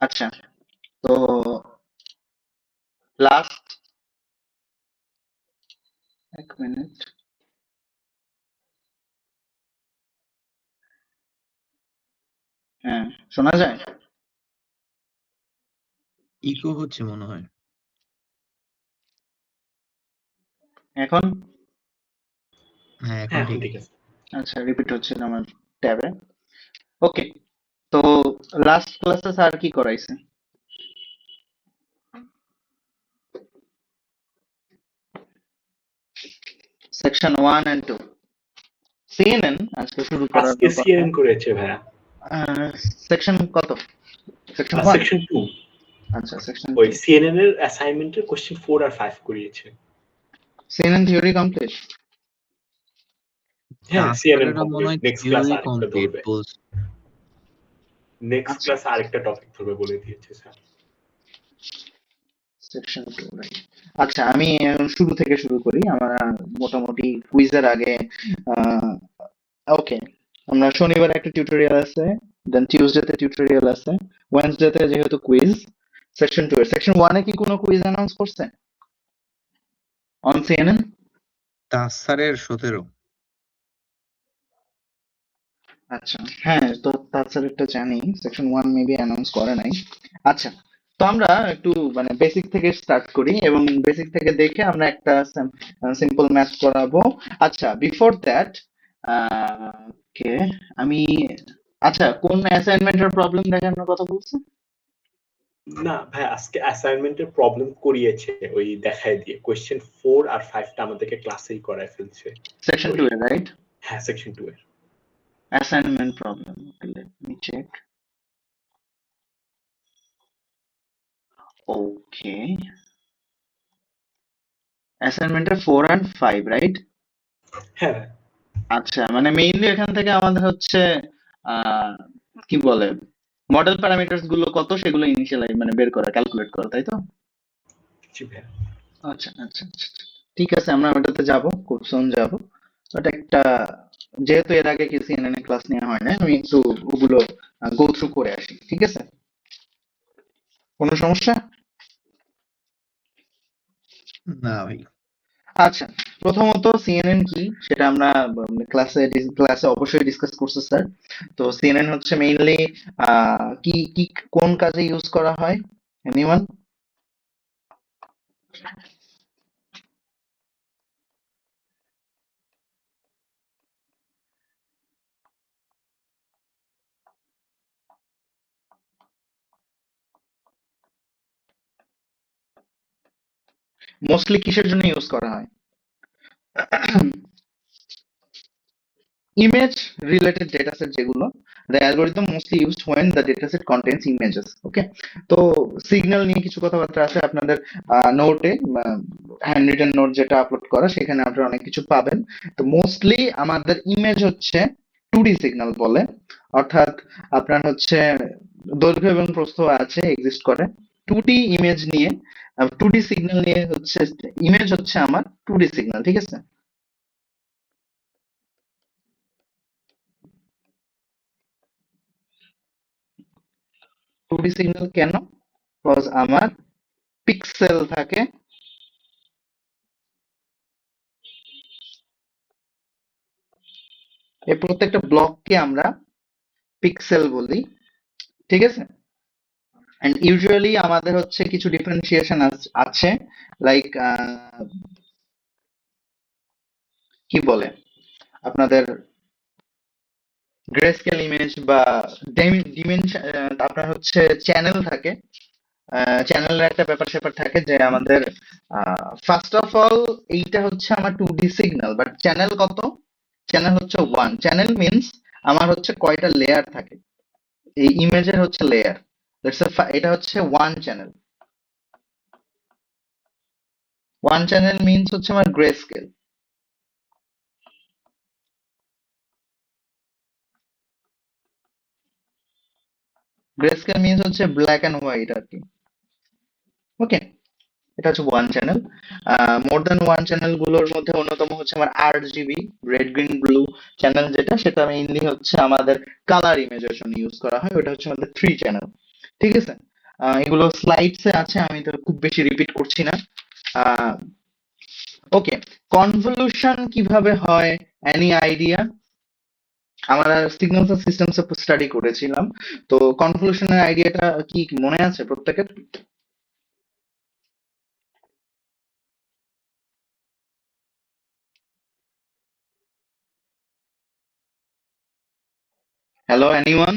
আচ্ছা, তো last 1 minute. হ্যাঁ, শোনা যায়? ইকো হচ্ছে মনে হয়। এখন? হ্যাঁ, এখন হ্যাঁ, এখন ঠিক। ঠিক আছে। আচ্ছা, রিপিট হচ্ছে না আমার ট্যাবে। ওকে, তো লাস্ট ক্লাসে স্যার কি করাইছে? সেকশন 1 এন্ড 2 সিএনএন আজকে শুরু করার আজকে কথা। সিএনএন করেছে ভাইয়া। সেকশন কত? সেকশন 1? সেকশন 2 আচ্ছা, সেকশন ওই 2। সিএনএন এর অ্যাসাইনমেন্টের কোশ্চেন 4 আর 5 করিয়েছে। CNN theory complete? হ্যাঁ, সিএনএন তাছাড়া মনে কমপ্লিট। হয় নেক্সট ক্লাস থিওরি আরেকটা কমপ্লিট ধরবে। বলছে। নেক্সট আচ্ছা, ক্লাস আরেকটা টপিক ধরবে বলে দিয়েছে স্যার। Section 2 right. আচ্ছা, আমি শুরু থেকে শুরু করি। আমরা মোটামুটি কুইজের আগে ওকে, আমরা শনিবার একটা টিউটোরিয়াল আছে, দেন টিউসডেতে টিউটোরিয়াল আছে, ওয়েডনেসডেতে যেহেতু কুইজ। সেকশন 2 এর সেকশন 1 এ কি কোনো কুইজ অ্যানাউন্স করছে অন সিএনএন? তাসারের 17। আচ্ছা, হ্যাঁ, তো তাছাড়া জানি সেকশন 1 মেবি অ্যানাউন্স করে নাই। আচ্ছা, তো আমরা একটু মানে বেসিক থেকে স্টার্ট করি এবং বেসিক থেকে দেখে আমরা একটা সিম্পল ম্যাথ করাবো। আচ্ছা, বিফোর দ্যাট কে আমি আচ্ছা, কোন অ্যাসাইনমেন্টের প্রবলেম দেখানোর কথা বলছি? না ভাই, আজকে অ্যাসাইনমেন্টের প্রবলেম করিয়েছে ওই দেখায় দিয়ে। কোশ্চেন 4 আর 5 টা আমাদেরকে ক্লাসেই করায় ফেলছে। সেকশন ওই 2 এর রাইট? হ্যাঁ, সেকশন 2 এর। অ্যাসাইনমেন্ট প্রবলেম, ওকে, লেট মি চেক। ওকে, অ্যাসাইনমেন্টের 4 and 5 রাইট? হ্যাঁ, আচ্ছা, মানে মেইনলি এখান থেকে আমাদের হচ্ছে আহ কি বলে মডেল প্যারামিটারস গুলো কত সেগুলো ইনিশিয়ালাইজ মানে বের করা, ক্যালকুলেট করা, তাই তো? জি ভাইয়া। আচ্ছা আচ্ছা আচ্ছা আচ্ছা। ঠিক আছে, আমরা ওটাতে যাব, খুব সুন যাব। বাট একটা, যেহেতু এর আগে কি সিএনএন এ ক্লাস নেওয়া হয় না, আমি একটু ওগুলো গো থ্রু করে আসি, ঠিক আছে? কোনো সমস্যা? না ভাই। আচ্ছা, প্রথমত সিএনএন কি সেটা আমরা ক্লাসে অবশ্যই ডিসকাস করছি স্যার। তো সিএনএন হচ্ছে মেইনলি কি কি কোন কাজে ইউজ করা হয়? এনিওয়ান? মোস্টলি কিসের জন্য ইউজ করা হয়? ইমেজ রিলেটেড ডেটাসেট যেগুলো, the algorithm mostly used when the dataset contains images. ওকে, তো সিগন্যাল নিয়ে কিছু কথাবার্তা আছে আপনাদের নোটে, হ্যান্ড রিটেন নোট যেটা আপলোড করা, সেখানে আপনারা অনেক কিছু পাবেন। তো মোস্টলি আমাদের ইমেজ হচ্ছে 2D সিগন্যাল বলে, অর্থাৎ আপনার হচ্ছে দৈর্ঘ্য এবং প্রস্থ আছে, এক্সিস্ট করে 2D ইমেজ নিয়ে, 2D সিগন্যাল নিয়ে হচ্ছে ইমেজ হচ্ছে আমার 2D সিগন্যাল, ঠিক আছে? 2D সিগন্যাল কেন? বিকজ আমার পিক্সেল থাকে, এই প্রত্যেকটা ব্লককে আমরা পিক্সেল বলি, ঠিক আছে? এন্ড ইউজুয়ালি আমাদের হচ্ছে কিছু ডিফারেন্সিয়েশন আছে, লাইক কি বলে আপনাদের গ্রেস্কেল ইমেজ বা ডিমেনশন, আপনার হচ্ছে চ্যানেল থাকে, চ্যানেলের একটা ব্যাপার স্যাপার থাকে যে আমাদের ফার্স্ট অফ অল এইটা হচ্ছে আমার 2D সিগন্যাল, বাট চ্যানেল কত? চ্যানেল হচ্ছে 1। চ্যানেল মিন্স আমার হচ্ছে কয়টা লেয়ার থাকে, এই ইমেজের হচ্ছে লেয়ার। এটা হচ্ছে one channel. One channel means হচ্ছে আমার grey scale. Grey scale means হচ্ছে ব্ল্যাক অ্যান্ড হোয়াইট আর কি। ওকে, এটা হচ্ছে one channel. More than one channel গুলোর মধ্যে অন্যতম হচ্ছে আমার RGB, red green blue channel, যেটা সেটা মেইনলি হচ্ছে আমাদের কালার ইমেজের জন্য ইউজ করা হয়, ওটা হচ্ছে আমাদের 3 চ্যানেল, ঠিক আছে? এগুলো স্লাইডসে আছে, আমি তো খুব বেশি রিপিট করছি না। ওকে, কনভলিউশন কিভাবে হয়, এনি আইডিয়া? আমরা সিগন্যালস এন্ড সিস্টেমস স্টাডি করেছিলাম, তো কনভলিউশনের আইডিয়াটা কি মনে আছে প্রত্যেকের? Hello, anyone?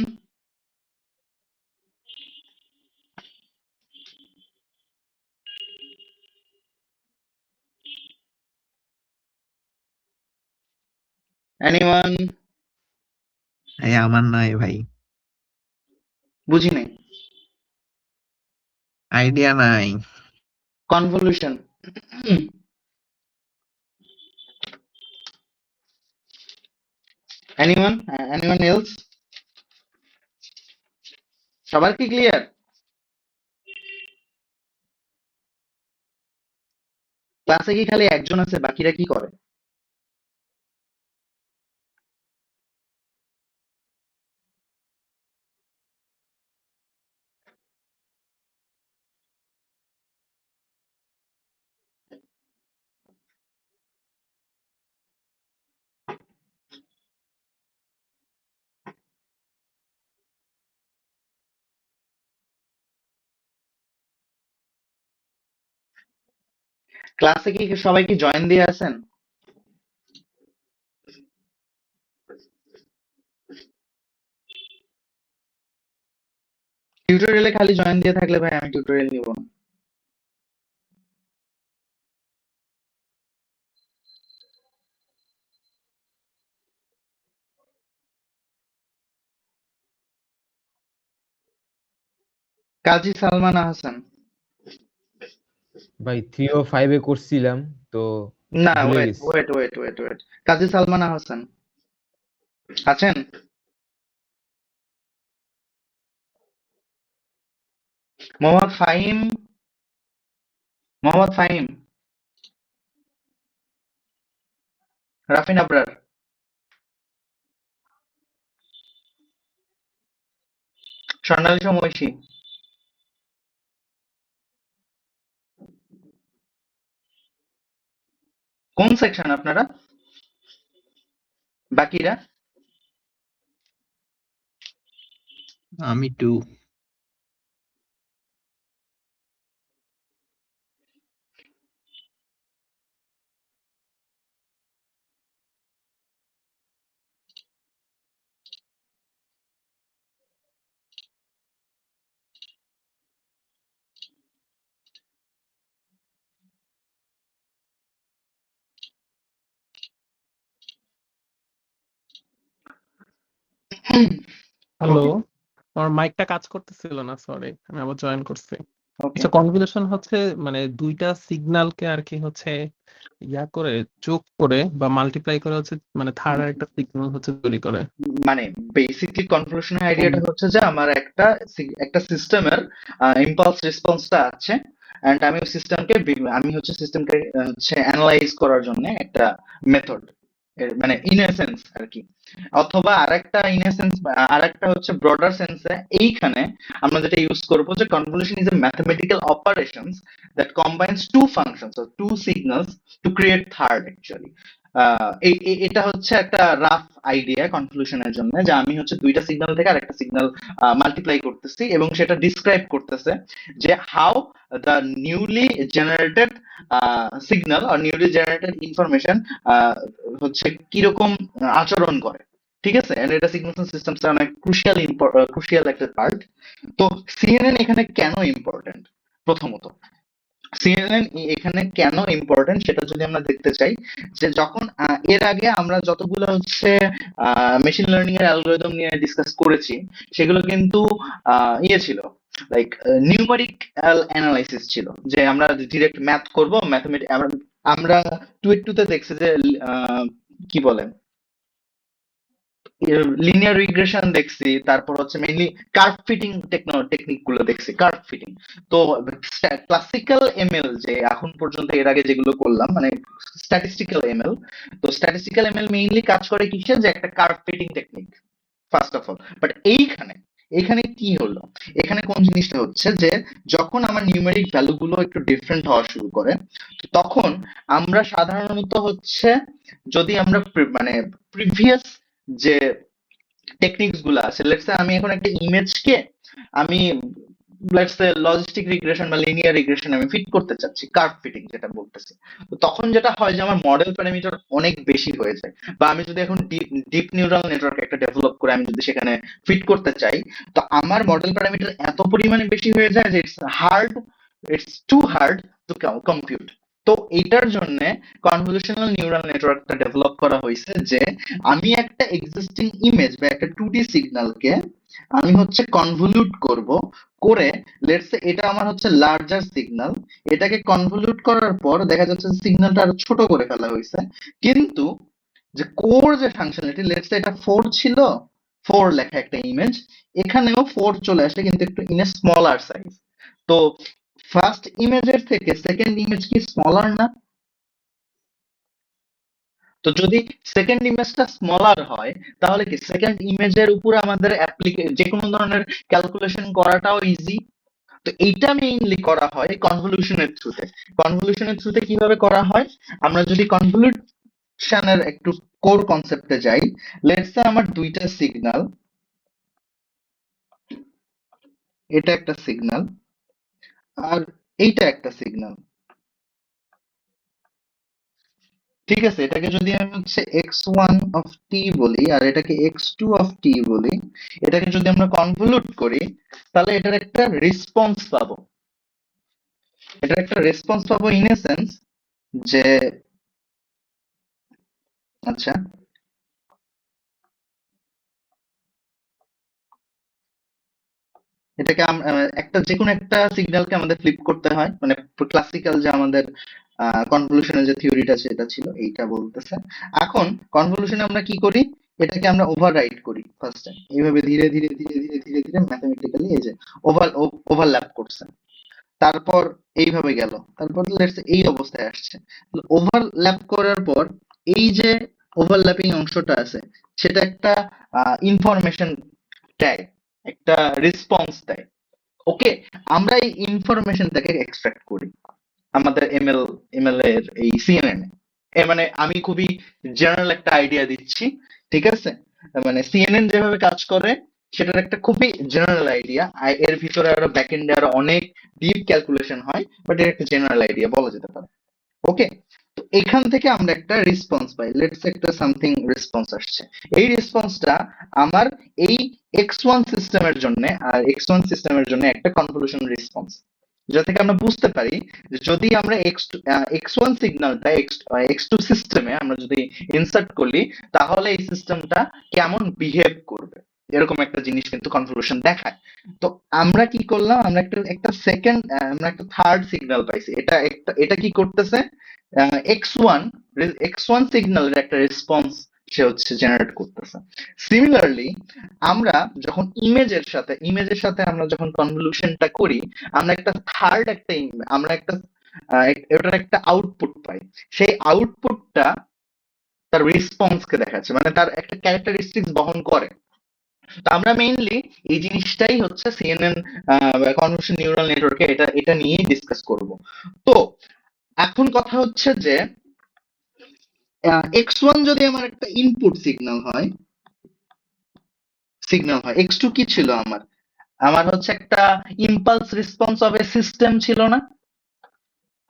এনিওয়ান? এই আমার নাই ভাই, বুঝি নাই। আইডিয়া নাই। কনভলিউশন। এনিওয়ান? Anyone else? সবার কি ক্লিয়ার? ক্লাসে কি খালি একজন আছে, বাকিরা কি করে? ক্লাসে কি সবাই কি জয়েন দিয়ে আছেন? টিউটোরিয়ালে খালি জয়েন দিয়ে থাকলে ভাই আমি টিউটোরিয়াল নিব না। কাজী সালমান আহসান? ভাই 3 ও 5 এ করছিলাম তো না, ভুলে ওয়েট গেছি। ওয়েট ওয়েট ওয়েট ওয়েট কাজী সালমান আহসান আছেন? মোহাম্মদ ফাহিম? মোহাম্মদ ফাহিম? রাফিন আবরার? স্বর্ণালী সমৈশী? কোন সেকশন আপনারা? বাকিরা? আমি 2। হ্যালো, ওকে আমার মাইকটা কাজ করতেছিল না, সরি, আমি আবার জয়েন করছি। ওকে আচ্ছা, কনভলিউশন হচ্ছে মানে দুইটা সিগন্যালকে আর কি হচ্ছে ইয়া করে যোগ করে বা মাল্টিপ্লাই করে হচ্ছে মানে থার্ড আর একটা সিগন্যাল হচ্ছে তৈরি করে। মানে বেসিকলি কনভলিউশনের আইডিয়াটা হচ্ছে যে আমার একটা সিস্টেমের ইম্পালস রেসপন্সটা আছে, এন্ড আমি ওই সিস্টেমকে আমি হচ্ছে সিস্টেমকে হচ্ছে অ্যানালাইজ করার জন্য একটা মেথড, মানে ইন এসেন্স আর কি। অথবা আরেকটা ইন এসেন্স, আরেকটা হচ্ছে ব্রডার সেন্সে এইখানে আমরা যেটা ইউজ করবো যে convolution is a mathematical operations that combines two functions or two signals to create third actually. এটা হচ্ছে একটা রাফ আইডিয়া কনক্লুশনের জন্য, যে আমি হচ্ছে দুইটা সিগন্যাল থেকে আরেকটা সিগন্যাল মাল্টিপ্লাই করতেছি এবং সেটা ডিসক্রাইব করতেছে যে how the newly generated signal আর নিউলি জেনারেটেড ইনফরমেশন হচ্ছে কিরকম আচরণ করে। ঠিক আছে, and এটা সিগন্যাল সিস্টেমস এর অনেক ক্রুশিয়াল একটা পার্ট। তো সিএনএন এখানে কেন ইম্পর্টেন্ট? প্রথমত সিএনএন এখানে কেন ইম্পর্টেন্ট সেটা যদি আমরা দেখতে চাই, যে যখন এর আগে আমরা যতগুলো হচ্ছে মেশিন লার্নিং এর অ্যালগরিদম নিয়ে ডিসকাস করেছি, সেগুলো কিন্তু ইয়ে ছিল, লাইক নিউমেরিক্যাল অ্যানালাইসিস ছিল, যে আমরা ডিরেক্ট ম্যাথ করব, ম্যাথমেটিক। আমরা 2 তে দেখছি যে কি বলে লিনিয়ার রিগ্রেশন দেখছি, তারপর হচ্ছে মেইনলি কার্ভ ফিটিং টেকনিক গুলো দেখছি, কার্ভ ফিটিং। তো ক্লাসিক্যাল এমএল যে এখন পর্যন্ত এর আগে যেগুলো করলাম, মানে স্ট্যাটিস্টিক্যাল এমএল, তো স্ট্যাটিস্টিক্যাল এমএল মেইনলি কাজ করে কিসে, যে একটা curve fitting technique first of all. But এইখানে এখানে কি হলো, এখানে কোন জিনিসটা হচ্ছে যে যখন আমার নিউমেরিক ভ্যালু গুলো একটু ডিফারেন্ট হওয়া শুরু করে, তখন আমরা সাধারণত হচ্ছে যদি আমরা মানে প্রিভিয়াস যে টেকনিক্স গুলো আছে, লেটস সে আমি এখন একটা ইমেজকে আমি লেটস সে লজিস্টিক রিগ্রেশন বা লিনিয়ার রিগ্রেশন আমি ফিট করতে চাচ্ছি, কার্ভ ফিটিং যেটা বলতেছি। তো তখন যেটা হয় যে আমার মডেল প্যারামিটার অনেক বেশি হয়ে যায়, বা আমি যদি এখন ডিপ নিউরাল নেটওয়ার্ক একটা ডেভেলপ করে আমি যদি সেখানে ফিট করতে চাই, তো আমার মডেল প্যারামিটার এত পরিমাণে বেশি হয়ে যায় যে it's too hard to compute. তো এটার জন্য কনভলিউশনাল নিউরাল নেটওয়ার্কটা ডেভেলপ করা হয়েছে যে আমি একটা এক্সিস্টিং ইমেজ বা একটা 2D সিগন্যালকে আমি হচ্ছে কনভলিউট করব, করে লেটস সে এটা আমার হচ্ছে লার্জার সিগন্যাল, এটাকে কনভলিউট করার পর দেখা যাচ্ছে সিগন্যালটা আরো ছোট করে ফেলা হয়েছে, কিন্তু যে কোর যে ফাংশনালিটি, লেটস সে এটা 4 ছিল, 4 লেখা একটা ইমেজ, এখানেও 4 চলে আসে কিন্তু একটু ইন এ স্মলার সাইজ। তো ফার্স্ট ইমেজের থেকে সেকেন্ড ইমেজ কি স্মলার না? তো যদি সেকেন্ড ইমেজটা স্মলার হয়, তাহলে কি সেকেন্ড ইমেজের উপরে আমাদের যে কোনো ধরনের ক্যালকুলেশন করাটাও ইজি। তো এইটা মেইনলি করা হয় কনভলিউশনের থ্রুতে। কনভলিউশনের থ্রুতে কিভাবে করা হয়, আমরা যদি কনভলিউশনের একটু কোর কনসেপ্টে যাই, লেটস সে আমার দুইটা সিগন্যাল, এটা একটা সিগন্যাল আর এইটা একটা সিগন্যাল, ঠিক আছে? এটাকে যদি আমি হচ্ছে x1 অফ টি বলি আর এটাকে x2 অফ টি বলি, এটাকে যদি আমরা কনভলিউট করি, তাহলে এটার একটা রেসপন্স পাবো। এটার একটা রেসপন্স পাবো ইন এ সেন্স যে আচ্ছা এটাকে একটা যে কোনো একটা সিগন্যালকে আমাদের ফ্লিপ করতে হয়, মানে ক্লাসিক্যাল যে আমাদের কনভলিউশনের যে থিওরিটা সেটা ছিল এইটা বলতেছে। এখন কনভলিউশনে আমরা কি করি, এটাকে আমরা ওভাররাইড করি ফার্স্টে, এইভাবে ধীরে ধীরে ধীরে ধীরে ধীরে ধীরে ম্যাথমেটিক্যালি এই যে ওভারল্যাপ করছে, তারপর এইভাবে গেল, তারপর লেটস এই অবস্থায় আসছে। ওভারল্যাপ করার পর এই যে ওভারল্যাপিং অংশটা আছে সেটা একটা ইনফরমেশন দেয়, একটা রেসপন্স দেয়। ওকে, আমরা এই ইনফরমেশনটাকে এক্সট্রাক্ট করি আমাদের এমএল এর এই সিএনএন এ। মানে আমি খুবই জেনারেল একটা আইডিয়া দিচ্ছি, ঠিক আছে? মানে সিএনএন যেভাবে কাজ করে সেটার একটা খুবই জেনারেল আইডিয়া, এর ভিতরে আরো ব্যাকএন্ডে আরো অনেক ডিপ ক্যালকুলেশন হয়, বাট এর একটা জেনারেল আইডিয়া বলা যেতে পারে। ওকে, তো এখান থেকে আমরা একটা রেসপন্স পাই, লেটস একটা সামথিং রেসপন্স আসছে। এই রেসপন্সটা আমার এই x1 সিস্টেমের জন্য আর x1 সিস্টেমের জন্য একটা কনভলিউশন রেসপন্স, যেটা থেকে আমরা বুঝতে পারি যে যদি আমরা x1 সিগন্যালটা x2 সিস্টেমে আমরা যদি ইনসার্ট করি, তাহলে এই সিস্টেমটা কেমন বিহেভ করবে, এরকম একটা জিনিস কিন্তু কনভলিউশন দেখায়। তো আমরা কি করলাম, আমরা একটা সেকেন্ড আমরা একটা থার্ড সিগন্যাল পাইছি, এটা কি করতেছে, x1 সিগন্যালের একটা রেসপন্স সে হচ্ছে জেনারেট করতেছে। সিমিলারলি আমরা যখন ইমেজের সাথে আমরা যখন কনভলিউশনটা করি, আমরা একটা থার্ড একটা আমরা একটা এটার একটা আউটপুট পাই, সেই আউটপুটটা তার রেসপন্সকে দেখাচ্ছে, মানে তার একটা ক্যারেক্টারিস্টিক্স বহন করে। তো আমরা মেইনলি এই জিনিসটাই হচ্ছে সিএনএন কনভলিউশন নিউরাল নেটওয়ার্কে এটা নিয়েই ডিসকাস করব। তো এখন কথা হচ্ছে যে x1 যদি আমার একটা ইনপুট সিগন্যাল হয়, x2 কি ছিল আমার, আমার হচ্ছে একটা impulse response of a system ছিল না?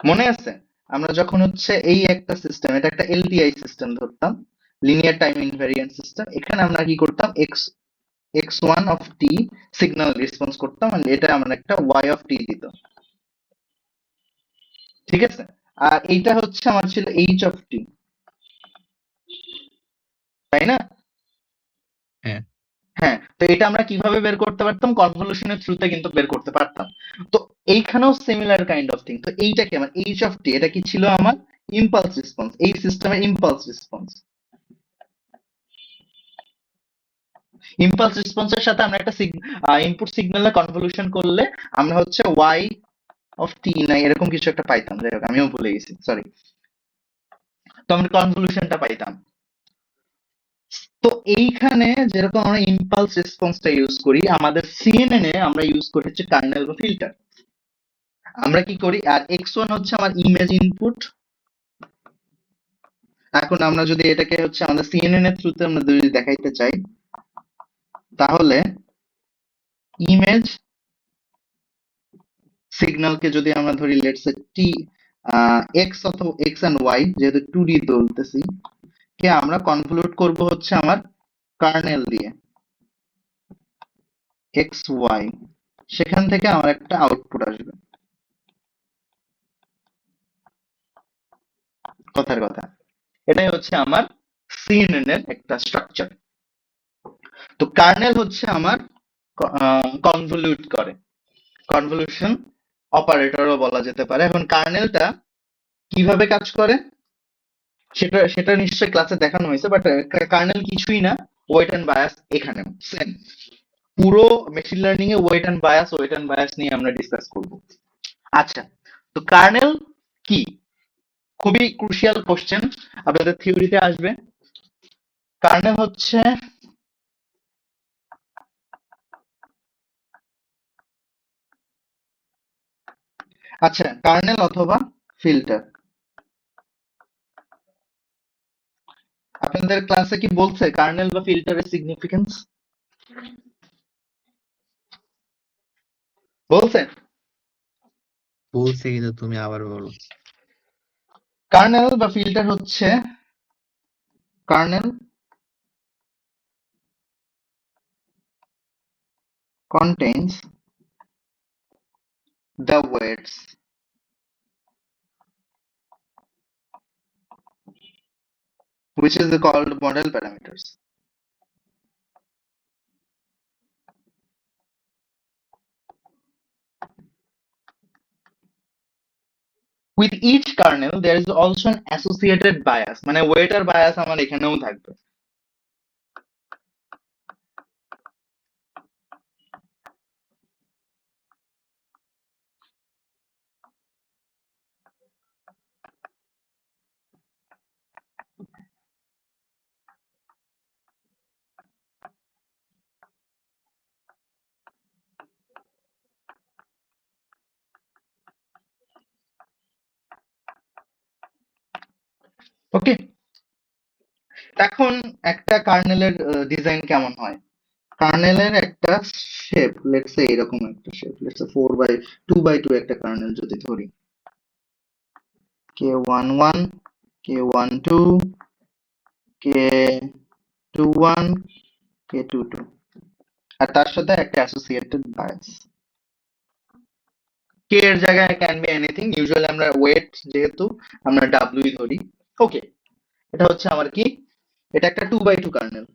মনে আছে আমরা যখন হচ্ছে এই একটা সিস্টেম, এটা একটা এলটিআই সিস্টেম ধরতাম, লিনিয়ার টাইম ইনভ্যারিয়েন্ট সিস্টেম, এখানে আমরা কি করতাম, x1 of T signal response করতাম, আর এটা আমরা একটা y অফ টি দিত, ঠিক আছে? আর এইটা হচ্ছে আমার ছিল h অফ টি, তাই না? হ্যাঁ। হ্যাঁ, তো এটা আমরা কিভাবে বের করতে পারতাম, কনভলিউশনের থ্রুতে কিন্তু বের করতে পারতাম। তো এইখানেও সিমিলার কাইন্ড অফ থিং। তো এইটা কি আমার h অফ টি, এটা কি ছিল আমার ইম্পালস রেসপন্স, এই সিস্টেমের ইম্পালস রেসপন্স। ইম্পালস রেসপন্সের সাথে আমরা একটা ইনপুট সিগন্যালে কনভলিউশন করলে আমরা হচ্ছে y অফ টি না এরকম কিছু একটা পাইতাম, যাই হোক আমিও ভুলে গেছি, সরি। তো আমরা কনভলিউশনটা পাইতাম। তো এইখানে যেরকম আমরা ইম্পালস রেসপন্সটা ইউজ করি, আমাদের সিএনএন এ আমরা ইউজ করি হচ্ছে কার্নেল বা ফিল্টার। আমরা কি করি, আর x1 হচ্ছে আমার ইমেজ ইনপুট। এখন আমরা যদি এটাকে হচ্ছে আমাদের সিএনএন এর থ্রুতে আমরা যদি দেখাইতে চাই, তাহলে ইমেজ সিগন্যালকে যদি আমরা ধরি লেটস সে টি এক্স অথবা এক্স এন্ড ওয়াই, যেহেতু 2D বলতেছি, কে আমরা কনভলিউট করব হচ্ছে আমার কার্নেল দিয়ে এক্স ওয়াই, সেখান থেকে আমার একটা আউটপুট আসবে। কথার কথা, এটাই হচ্ছে আমার সিএনএন এর একটা স্ট্রাকচার। তো কার্নেল হচ্ছে আমার কনভলিউট করে, কনভলিউশন অপারেটরও বলা যেতে পারে। এখন কার্নেলটা কিভাবে কাজ করে সেটা সেটা নিশ্চয়ই ক্লাসে দেখানো হয়েছে, বাট কার্নেল কিছুই না, ওয়েট এন্ড বায়াস এখানে সেম। পুরো মেশিন লার্নিং এ ওয়েট এন্ড বায়াস নিয়ে আমরা ডিসকাস করব। আচ্ছা, তো কার্নেল কি? খুবই ক্রুশিয়াল কোশ্চেন, আপনাদের থিওরিতে আসবে। কার্নেল হচ্ছে আচ্ছা কার্নেল অথবা ফিল্টার, আপনাদের ক্লাসে কি বলছে কার্নেল বা ফিল্টারের সিগনিফিকেন্স বলছে? বলছি কিন্তু তুমি আবার বলো। কার্নেল বা ফিল্টার হচ্ছে, kernel contains the weights which is called model parameters. With each kernel there is also an associated bias, মানে weight আর bias আমার এখানেও থাকবে। ওকে, এখন একটা কার্নেলের ডিজাইন কেমন হয়? কার্নেলের একটা শেপ, লেটস সে এরকম একটা শেপ, লেটস সে 2x2 একটা কার্নেল যদি ধরি, k11 k12 k21 k22, আর তার সাথে একটা অ্যাসোসিয়েটেড বায়াস। কে এর জায়গায় ক্যান বি এনিথিং, ইউজুয়ালি আমরা ওয়েট যেহেতু আমরা ডাব্লিউ ধরি। ওকে, এটা হচ্ছে আমার কি, এটা একটা 2x2 কার্নেল।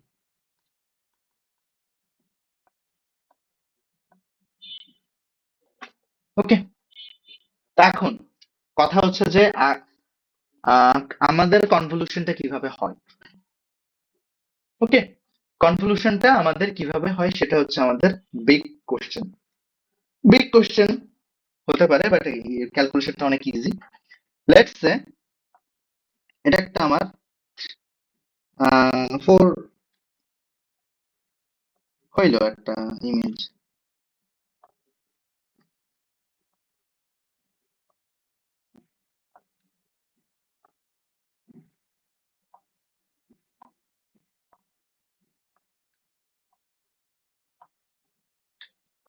ওকে, এখন কথা হচ্ছে যে আমাদের কনভলিউশনটা কিভাবে হয়। ওকে, কনভলিউশনটা আমাদের কিভাবে হয় সেটা হচ্ছে আমাদের বিগ কোশ্চেন। বিগ কোশ্চেন হতে পারে, বাট ক্যালকুলেশনটা অনেক ইজি। লেটস সে এটা একটা আমার 4 হইলো একটা ইমেজ,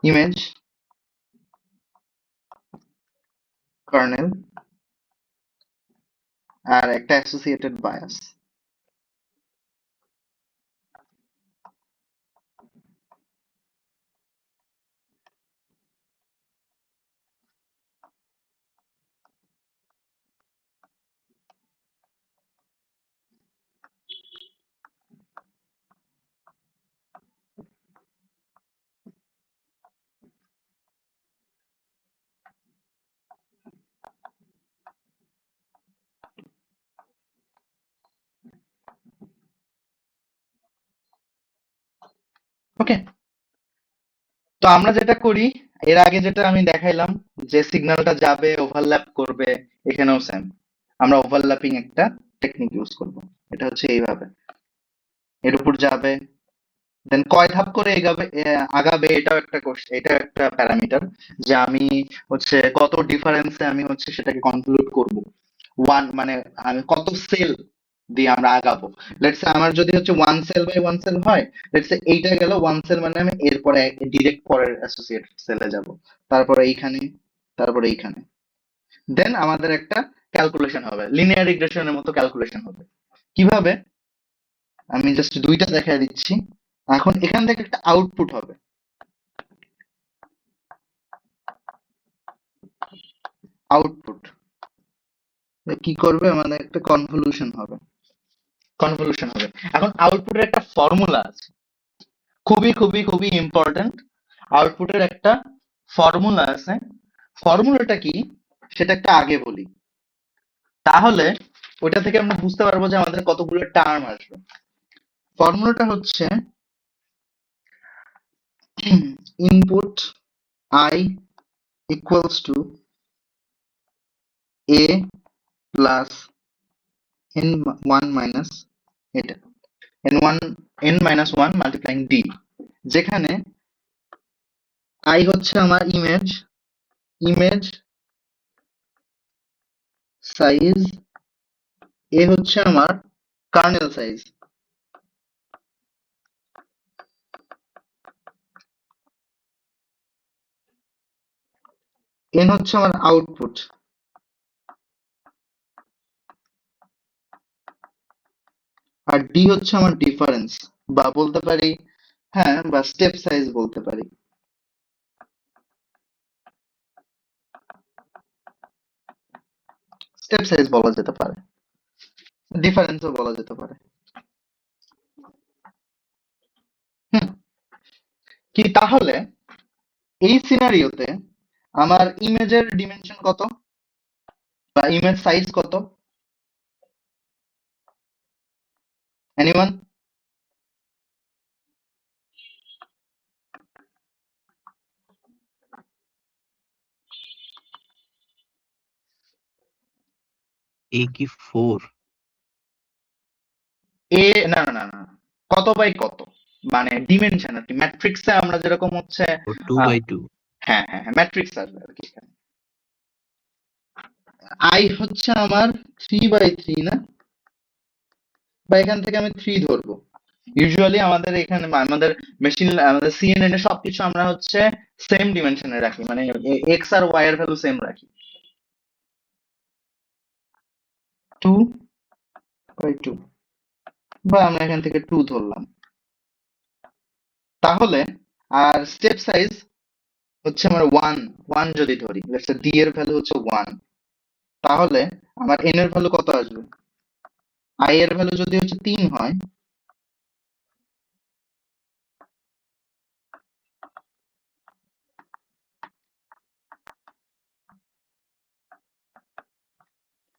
ইমেজ কার্নেল আর একটা অ্যাসোসিয়েটেড বায়াস। ওকে, তো আমরা যেটা করি, এর আগে যেটা আমি দেখাইলাম যে সিগন্যালটা যাবে ওভারল্যাপ করবে, এখানেও সেম আমরা ওভারল্যাপিং একটা টেকনিক ইউজ করব। এটা হচ্ছে এইভাবে, এর উপর যাবে, দেন কয় ধাপ করে আগাবে, এটাও একটা কোশ্চেন, এটা একটা প্যারামিটার, যে আমি হচ্ছে কত ডিফারেন্সে আমি হচ্ছে সেটাকে কনক্লুড করব। ওয়ান মানে আমি কত সেল দিয়ে আমরা আগাবো। লেটস সে আমার যদি হচ্ছে 1 সেল বাই 1 সেল হয়, লেটস সে এইটা গেল 1 সেল, মানে আমি এরপরে ডিরেক্ট পরের অ্যাসোসিয়েট সেলে যাব, তারপরে এইখানে, তারপরে এইখানে, দেন আমাদের একটা ক্যালকুলেশন হবে, লিনিয়ার রিগ্রেশনের মতো ক্যালকুলেশন হবে। কিভাবে? আমি জাস্ট দুইটা দেখাই দিচ্ছি। এখন এখান থেকে একটা আউটপুট হবে, আউটপুট কি করবে, আমাদের একটা কনভলিউশন হবে, কনভলিউশন হবে। এখন আউটপুটের একটা ফর্মুলা আছে, খুবই খুবই খুবই ইম্পর্ট্যান্ট। আউটপুটের একটা ফর্মুলা আছে, ফর্মুলাটা কি সেটা একটা আগে বলি, তাহলে ওইটা থেকে আমরা বুঝতে পারবো যে আমাদের কতগুলো টার্ম আসবে। ফর্মুলাটা হচ্ছে input I equals to A plus N one minus এটা n-1 মাল্টিপ্লাইং d, যেখানে i হচ্ছে আমার ইমেজ, ইমেজ সাইজ, এ হচ্ছে আমার কার্নেল সাইজ, n হচ্ছে আমার আউটপুট, আর d হচ্ছে আমার ডিফারেন্স, বা বলতে পারি, হ্যাঁ, বা স্টেপ সাইজ বলতে পারি। স্টেপ সাইজ বলা যেতে পারে, ডিফারেন্সও বলা যেতে পারে। হুম, কি তাহলে এই সিনারিওতে আমার ইমেজের ডিমেনশন কত, বা ইমেজ সাইজ কত? এনিওয়ান? এ কি 4? এ না না না না, কত বাই কত, মানে ডিমেনশন আর কি, ম্যাট্রিক্সে আমরা যেরকম হচ্ছে, ও 2 আহ, বাই 2? হ্যাঁ হ্যাঁ হ্যাঁ, ম্যাট্রিক্স আসবে আর কি। আই হচ্ছে আমার 3 বাই 3 না, বা এখান থেকে আমি 3 ধরবো। ইউজুয়ালি আমাদের এখানে আমাদের মেশিন, আমাদের সিএনএন এ সবকিছু আমরা হচ্ছে সেম ডিমেনশনে রাখি, মানে এক্স আর ওয়াই এর ভ্যালু সেম রাখি। 2/2, বা আমরা এখান থেকে 2 ধরলাম। তাহলে আর স্টেপ সাইজ হচ্ছে আমার 1 যদি ধরি, লেটস সে ডি এর ভ্যালু হচ্ছে 1, তাহলে আমার এন এর ভ্যালু কত আসবে? আই এর ভ্যালু যদি হচ্ছে 3 হয়,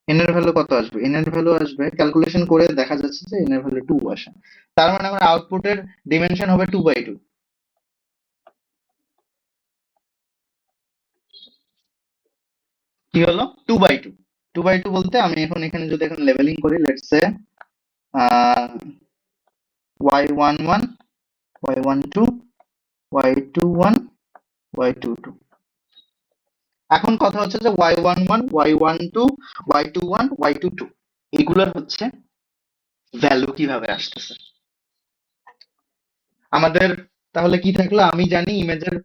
এন এর ভ্যালু কত আসবে? এন এর ভ্যালু আসবে, ক্যালকুলেশন করে দেখা যাচ্ছে যে এন এর ভ্যালু 2 আসে। তার মানে আমার আউটপুটের ডিমেনশন হবে 2/2। কি হলো? 2/2। 2/2 বলতে আমি এখন এখানে যদি এখন লেভেলিং করি, let's say y11, y12, y21, y22। এখন কথা হচ্ছে যে y11, y12, y21, y22 এগুলোর হচ্ছে ভ্যালু কিভাবে আসতেছে আমাদের। তাহলে কি থাকলো, আমি জানি ইমেজের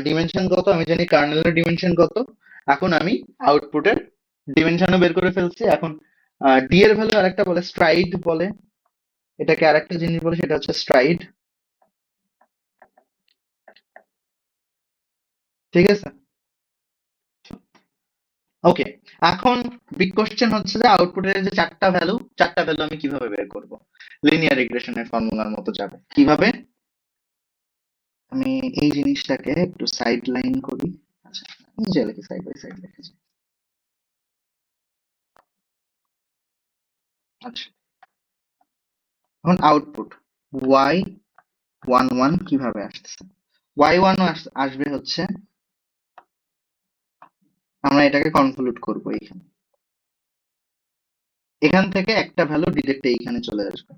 ডিমেনশন কত, আমি জানি কার্নেলের ডিমেনশন কত, এখন আমি আউটপুটের ডিমেনশনও বের করে ফেলছি। এখন ডি এর ভ্যালু আরেকটা বলে স্ট্রাইড বলে, এটাকে আরেকটা জিনিস বলে, সেটা হচ্ছে স্ট্রাইড। ঠিক আছে, ওকে। এখন বিগ কোশ্চেন হচ্ছে যে আউটপুটের যে চারটা ভ্যালু আমি কিভাবে বের করব? লিনিয়ার রিগ্রেশনের ফর্মুলার মতো যাবে কিভাবে? আমি এই জিনিসটাকে একটু সাইড লাইন করি। আচ্ছা, নিজে লিখি, সাইড বাই সাইড লিখেছি। আচ্ছা, এখন আউটপুট y11 কিভাবে আসতেছে? y1 আসবে হচ্ছে, আমরা এটাকে কনভলিউট করব এইখানে, এখান থেকে একটা ভ্যালু ডিরেক্ট এইখানে চলে আসবে।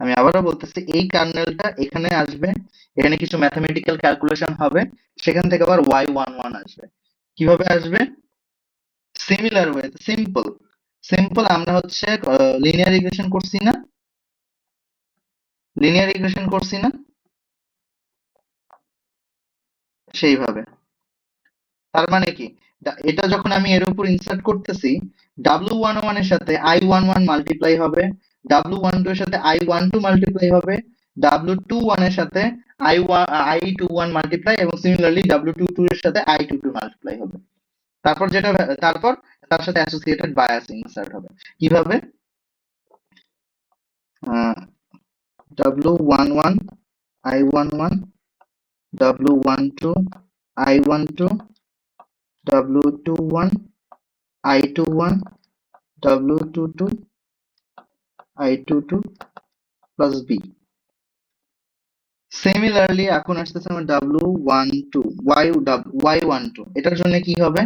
আমি আবারও বলতেছি, এই কার্নেলটা এখানে আসবে, এখানে কিছু ম্যাথমেটিক্যাল ক্যালকুলেশন হবে, সেখান থেকে আবার y11 আসবে। কিভাবে আসবে? Similar way, simple simple. আমরা হচ্ছে লিনিয়ার রিগ্রেশন করছি না, লিনিয়ার রিগ্রেশন করছি না, সেইভাবে। তার মানে কি, এটা যখন আমি এর উপর ইনসার্ট করতেছি, W11 এর সাথে I11 মাল্টিপ্লাই হবে, W12 এর সাথে I12 মাল্টিপ্লাই হবে, W21 এর সাথে I21 মাল্টিপ্লাই, এবং সিমিলারলি W22 এর সাথে I22 মাল্টিপ্লাই হবে। তারপর তারপর তার সাথে অ্যাসোসিয়েটেড বায়াস ইনসার্ট হবে। কিভাবে? W11 I11, W12 I12, W21 I21, W22 I22 plus B। Similarly এখন আসতেছে আমার Y12, এটার জন্য কি হবে?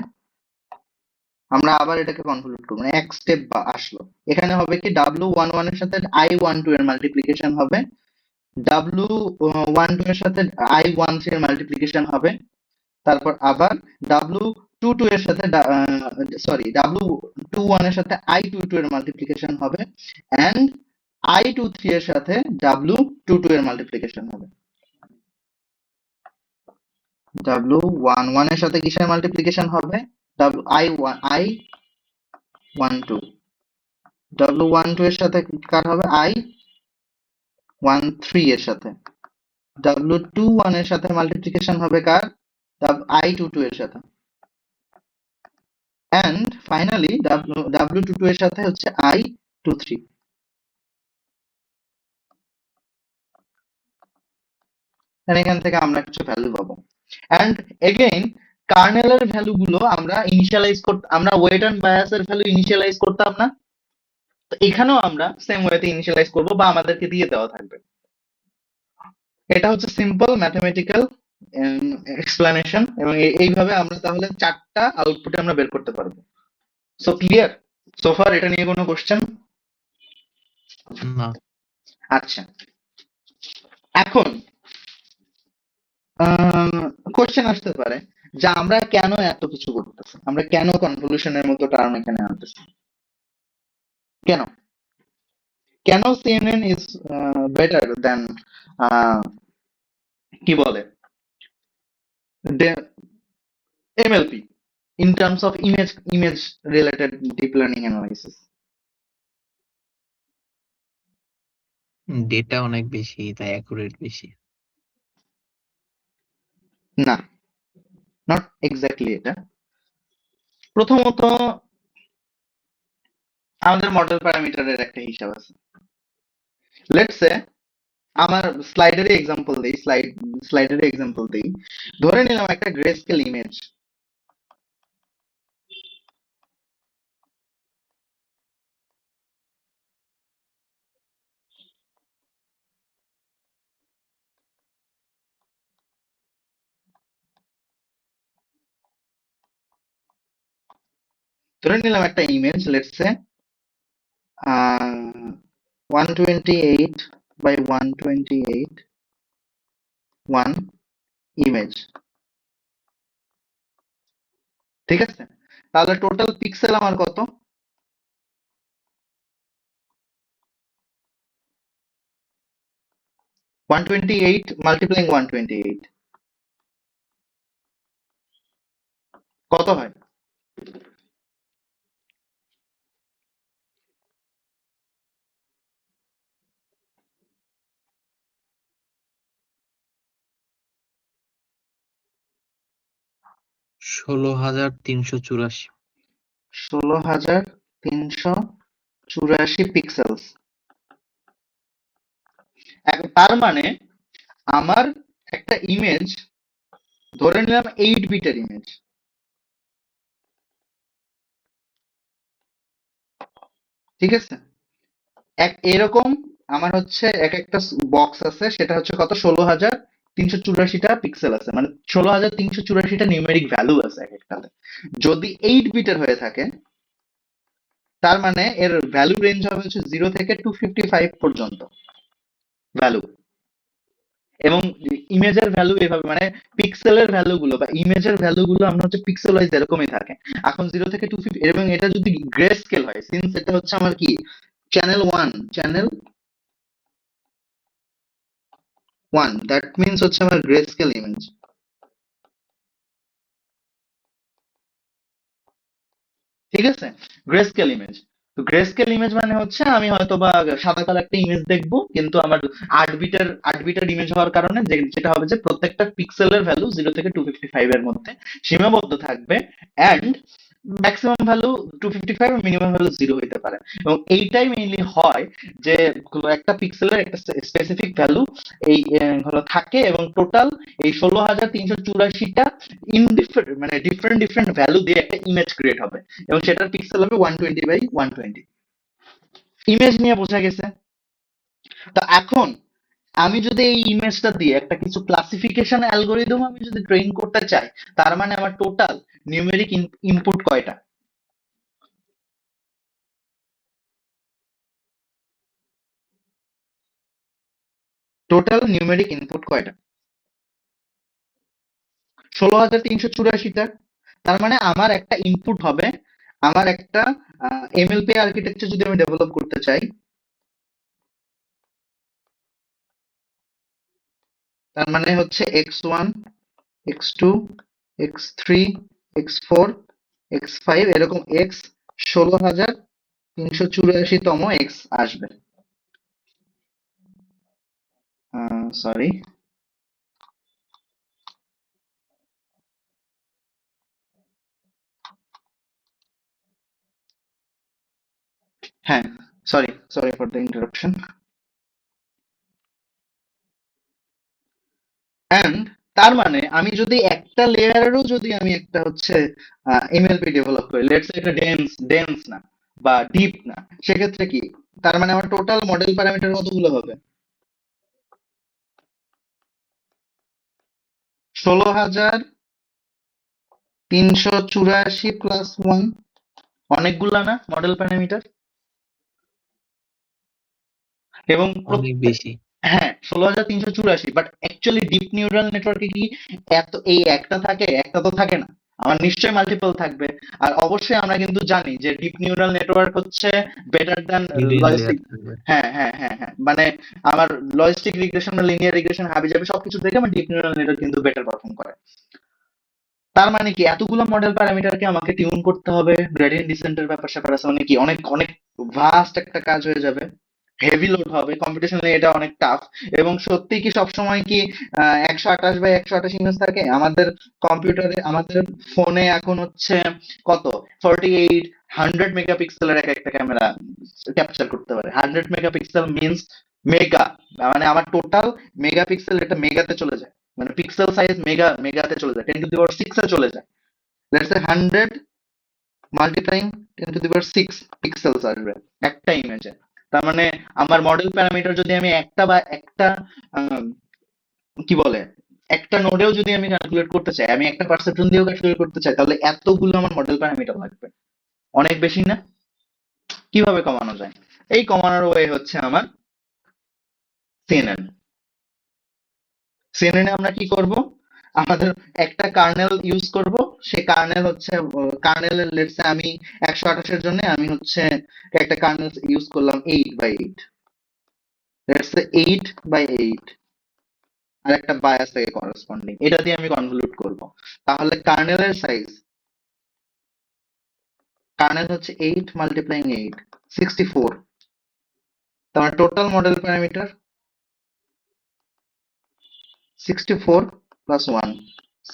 আমরা আবার এটাকে কনভলিউট করবো, মানে এক স্টেপ আসলো। এখানে হবে কি, W11 এর সাথে I12 এর মাল্টিপ্লিকেশন হবে, W12 এর সাথে I13 এর মাল্টিপ্লিকেশন হবে, তারপর আবার W22 এর সাথে W21 এর সাথে I22 এর মাল্টিপ্লিকেশন হবে, এন্ড I23 এর সাথে W22 এর মাল্টিপ্লিকেশন হবে। W11 এর সাথে কিসের মাল্টিপ্লিকেশন হবে? I12। W12 এর সাথে কার হবে? I13 এর সাথে। W21 এর সাথে মাল্টিপ্লিকেশন হবে কার? I22 এর সাথে। এন্ড ফাইনালি W22 এর সাথে হচ্ছে I23। এখান থেকে আমরা কিছু ভ্যালু পাবো। এন্ড এগেইন কার্নেলের ভ্যালু গুলো আমরা আমরা ওয়েট এন্ড বায়াসের ভ্যালু ইনিশিয়ালাইজ করতাম না? তো এখানেও আমরা সেম ওয়েতে ইনিশিয়ালাইজ করবো, বা আমাদেরকে দিয়ে দেওয়া থাকবে। এটা হচ্ছে সিম্পল ম্যাথমেটিক্যাল এক্সপ্লানেশন, এবং এইভাবে আমরা তাহলে 4টা আউটপুট আমরা বের করতে পারবো। সো ক্লিয়ার সোফার? এটা নিয়ে কোনো কোশ্চেন? না। আচ্ছা, এখন কোশ্চেন আসতে পারে যে আমরা কেন এত কিছু করতেছি, আমরা কেন কনভলিউশনের মতো টার্ম এখানে আনতেছি, কেন কেন CNN ইজ বেটার দেন কি বলে MLP in terms of image related deep learning analysis? Data অনেক বেশি, তাই অ্যাকুরেট বেশি। না, নট এক্স্যাক্টলি এটা। প্রথমত আমাদের মডেল প্যারামিটারের একটা হিসাব আছে। লেটস সে আমার স্লাইডারে এক্সাম্পল দেই, ধরে নিলাম একটা গ্রেস্কেল ইমেজ। ধরে নিলাম একটা image, let's say 128 by 128 one image, ঠিক আছে? তাহলে টোটাল পিক্সেল আমার কত? 128 multiplying 128 কত হয়? ষোলো হাজার 16,384 পিক্সেলস। তার মানে আমার একটা ইমেজ, ধরে নিলাম 8 বিটের ইমেজ, ঠিক আছে? এরকম আমার হচ্ছে এক একটা বক্স আছে, সেটা হচ্ছে কত? 16,384টা পিক্সেল আছে, মানে 16,384টা নিউমেরিক ভ্যালু আছে এক একটাতে। যদি 8 বিটের হয়ে থাকে, তার মানে এর ভ্যালু রেঞ্জ হবে হচ্ছে 0 থেকে 255 পর্যন্ত। ভ্যালু, এবং ইমেজের ভ্যালু এভাবে মানে পিক্সেলের ভ্যালু গুলো বা ইমেজের ভ্যালু গুলো আমরা হচ্ছে পিক্সেল ওয়াইজ এরকমই থাকে। এখন 0 থেকে 250, এবং এটা যদি গ্রে স্কেল হয়, সিন্স এটা হচ্ছে আমার কি চ্যানেল 1, দ্যাট মিন্স হচ্ছে আমার গ্রে স্কেল ইমেজ। ঠিক আছে, গ্রে স্কেল ইমেজ। তো গ্রে স্কেল ইমেজ মানে হচ্ছে আমি হয়তো বা সাদা কালো একটা ইমেজ দেখবো, কিন্তু আমার 8 বিটের ইমেজ হওয়ার কারণে যেটা হবে যে প্রত্যেকটা পিক্সেলের ভ্যালু 0 থেকে 255 এর মধ্যে সীমাবদ্ধ থাকবে, and maximum value 255, minimum value 0 হইতে পারে। এবং এইটাই মেইনলি হয় যে একটা পিক্সেলের একটা স্পেসিফিক ভ্যালু এই হলো থাকে, এবং টোটাল এই 16,384টা মানে ডিফারেন্ট ভ্যালু দিয়ে একটা ইমেজ ক্রিয়েট হবে, এবং সেটার পিক্সেল হবে 120 বাই 120। ইমেজ নিয়ে বোঝা গেছে। তো এখন আমি যদি এই ইমেজটা দিয়ে একটা কিছু ক্লাসিফিকেশন অ্যালগোরিদম আমি যদি ট্রেন করতে চাই, তার মানে আমার টোটাল নিউমেরিক ইনপুট কয়টা? টোটাল নিউমেরিক ইনপুট কয়টা? 16,384টা। তার মানে আমার একটা ইনপুট হবে, আমার একটা এমএলপি আর্কিটেকচার যদি আমি ডেভেলপ করতে চাই, তার মানে হচ্ছে x1, x2, x3, x4, x5, এরকম x 16,384তম x আসবে। সরি, হ্যাঁ, sorry for the interruption. And তার মানে আমি যদি একটা লেয়ারেরও যদি আমি একটা হচ্ছে এমএলপি ডেভেলপ করি, লেটস এটা ডেন্স না বা ডিপ না, সেক্ষেত্রে কি, তার মানে আমার টোটাল মডেল প্যারামিটার কতগুলো হবে? 16,384 প্লাস 1, অনেকগুলা না মডেল প্যারামিটার? এবং অনেক বেশি। হ্যাঁ, 16,384, বাট অ্যাকচুয়ালি ডিপ নিউরাল নেটওয়ার্কে কি এত এই একটা থাকে? একটা তো থাকে না, আমার নিশ্চয়ই মাল্টিপল থাকবে। আর অবশ্যই আমরা কিন্তু জানি যে ডিপ নিউরাল নেটওয়ার্ক হচ্ছে better than middle layer logistic. থাকবে। হ্যাঁ, মানে আমার লজিস্টিক রিগ্রেশন বা লিনিয়ার রিগ্রেশন হাবি যাবে সবকিছু থেকে আমার ডিপ নিউরাল নেটওয়ার্ক কিন্তু বেটার পারফর্ম করে। তার মানে কি এতগুলো মডেল প্যারামিটারকে আমাকে টিউন করতে হবে, গ্রেডিয়েন্ট ডিসেন্টের ব্যাপার স্যাপার আছে, মানে কি অনেক অনেক ভাস্ট একটা কাজ হয়ে যাবে, হেভি লোড হবে, কম্পিটিশনালি এটা অনেক টাফ। এবং সত্যি কি সবসময় কি 128 বাই 128 ইমেজ থাকে আমাদের কম্পিউটারে? আমাদের ফোনে এখন হচ্ছে কত, 48, 100 মেগাপিক্সেলের একটা ক্যামেরা ক্যাপচার করতে পারে। 100 মেগাপিক্সেল মিনস মেগা, মানে আমার টোটাল মেগাপিক্সেল এটা মেগাতে চলে যায়, মানে পিক্সেল সাইজ মেগাতে চলে যায়, 10⁶ এ চলে যায়। লেটস সে 100 মাল্টিপ্লাইং 10⁶ পিক্সেলস আসবে একটা ইমেজে। তার মানে আমার মডেল প্যারামিটার যদি আমি একটা আহ, কি বলে একটা নোডেও যদি আমি ক্যালকুলেট করতে চাই, আমি একটা পারসেপশন দিয়েও ক্যালকুলেট করতে চাই, তাহলে এতগুলো আমার মডেল প্যারামিটার লাগবে, অনেক বেশি না? কিভাবে কমানো যায়? এই কমানোর ওয়ে হচ্ছে আমার সিএনএন। সিএনএন এ আমরা কি করব? আমাদের একটা কার্নেল ইউজ করব, সেই কার্নেল হচ্ছে কার্নেলের লেটস আমি 128 জন্য আমি হচ্ছে একটা কার্নেল ইউজ করলাম 8 বাই 8, লেটস 8 বাই 8, আর একটা বায়াস থেকে করেসপন্ডিং, এটা দিয়ে আমি কনভলিউট করব। তাহলে কার্নেল হচ্ছে 8 মাল্টিপ্লাইং 8, 64। তার টোটাল মডেল প্যারামিটার 64 প্লাস 1,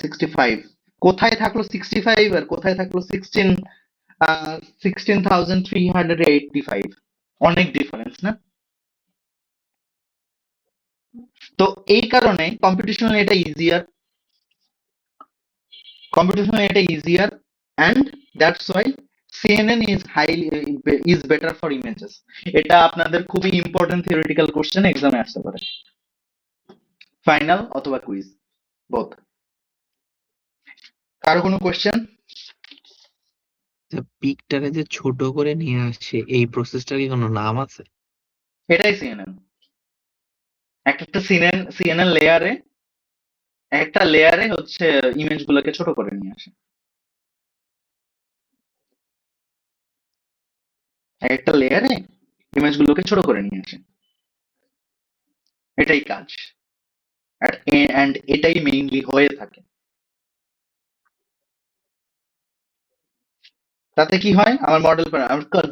65। কোথায় থাকলো 65 আর কোথায় থাকলো 16,385? অনেক ডিফারেন্স না? তো এই কারণে কম্পিটিশনালি এটা easier, and that's why CNN is better for images. এটা আপনাদের খুবই ইম্পর্টেন্ট থিওরিটিক্যাল কোশ্চেন এক্সামে আসতে পারে, ফাইনাল অথবা কুইজ, বোথ। কারো কোনো কোশ্চেন? পিকটারে যে ছোট করে নিয়ে আসছে এই প্রসেসটার কি কোনো নাম আছে? এটাই CNN। একটা সিএনএন লেয়ারে একটা লেয়ারে হচ্ছে ইমেজ গুলোকে ছোট করে নিয়ে আসে, একটা লেয়ারে ইমেজ গুলোকে ছোট করে নিয়ে আসে, এটাই কাজ। অ্যান্ড এটাই মেইনলি হয়ে থাকে। তাতে কি হয়, আমার মডেল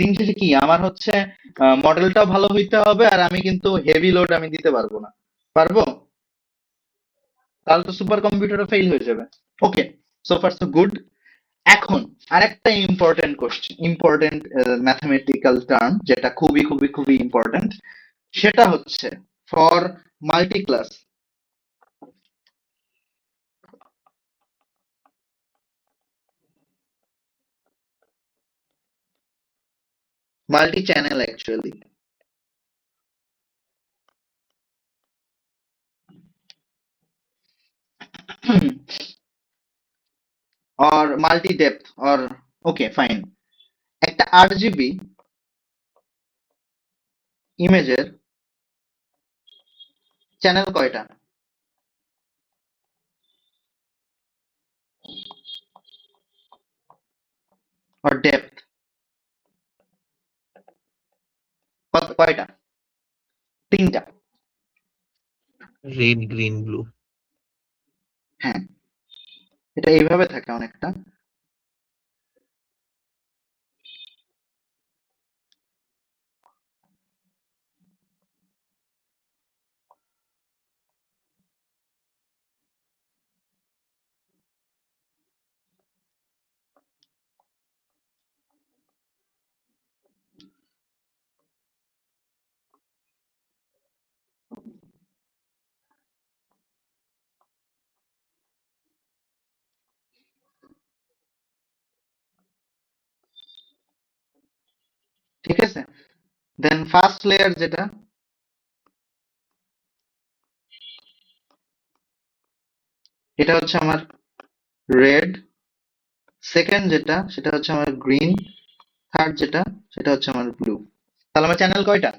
দিন শেষে কি আমার হচ্ছে মডেলটাও ভালো হইতে হবে, আর আমি কিন্তু হেভি লোড আমি দিতে পারবো না। পারবো? তাহলে তো সুপার কম্পিউটারও ফেল হয়ে যাবে। ওকে, সো ফার সো গুড। এখন আরেকটা ইম্পর্টেন্ট ম্যাথমেটিক্যাল টার্ম, যেটা খুবই খুবই খুবই ইম্পর্টেন্ট, সেটা হচ্ছে for multi class multi channel actually, or multi depth or okay fine, একটা আরজিবি ইমেজের চ্যানেল কয়টা? or depth কয়টা? তিনটা। Red green blue. হ্যাঁ, এটা এইভাবে থাকে অনেকটা। ঠিক আছে, দেন ফার্স্ট লেয়ার যেটা, এটা হচ্ছে আমার রেড, সেকেন্ড যেটা সেটা হচ্ছে আমার গ্রিন, থার্ড যেটা সেটা হচ্ছে আমার ব্লু। তাহলে আমার চ্যানেল কয়টা?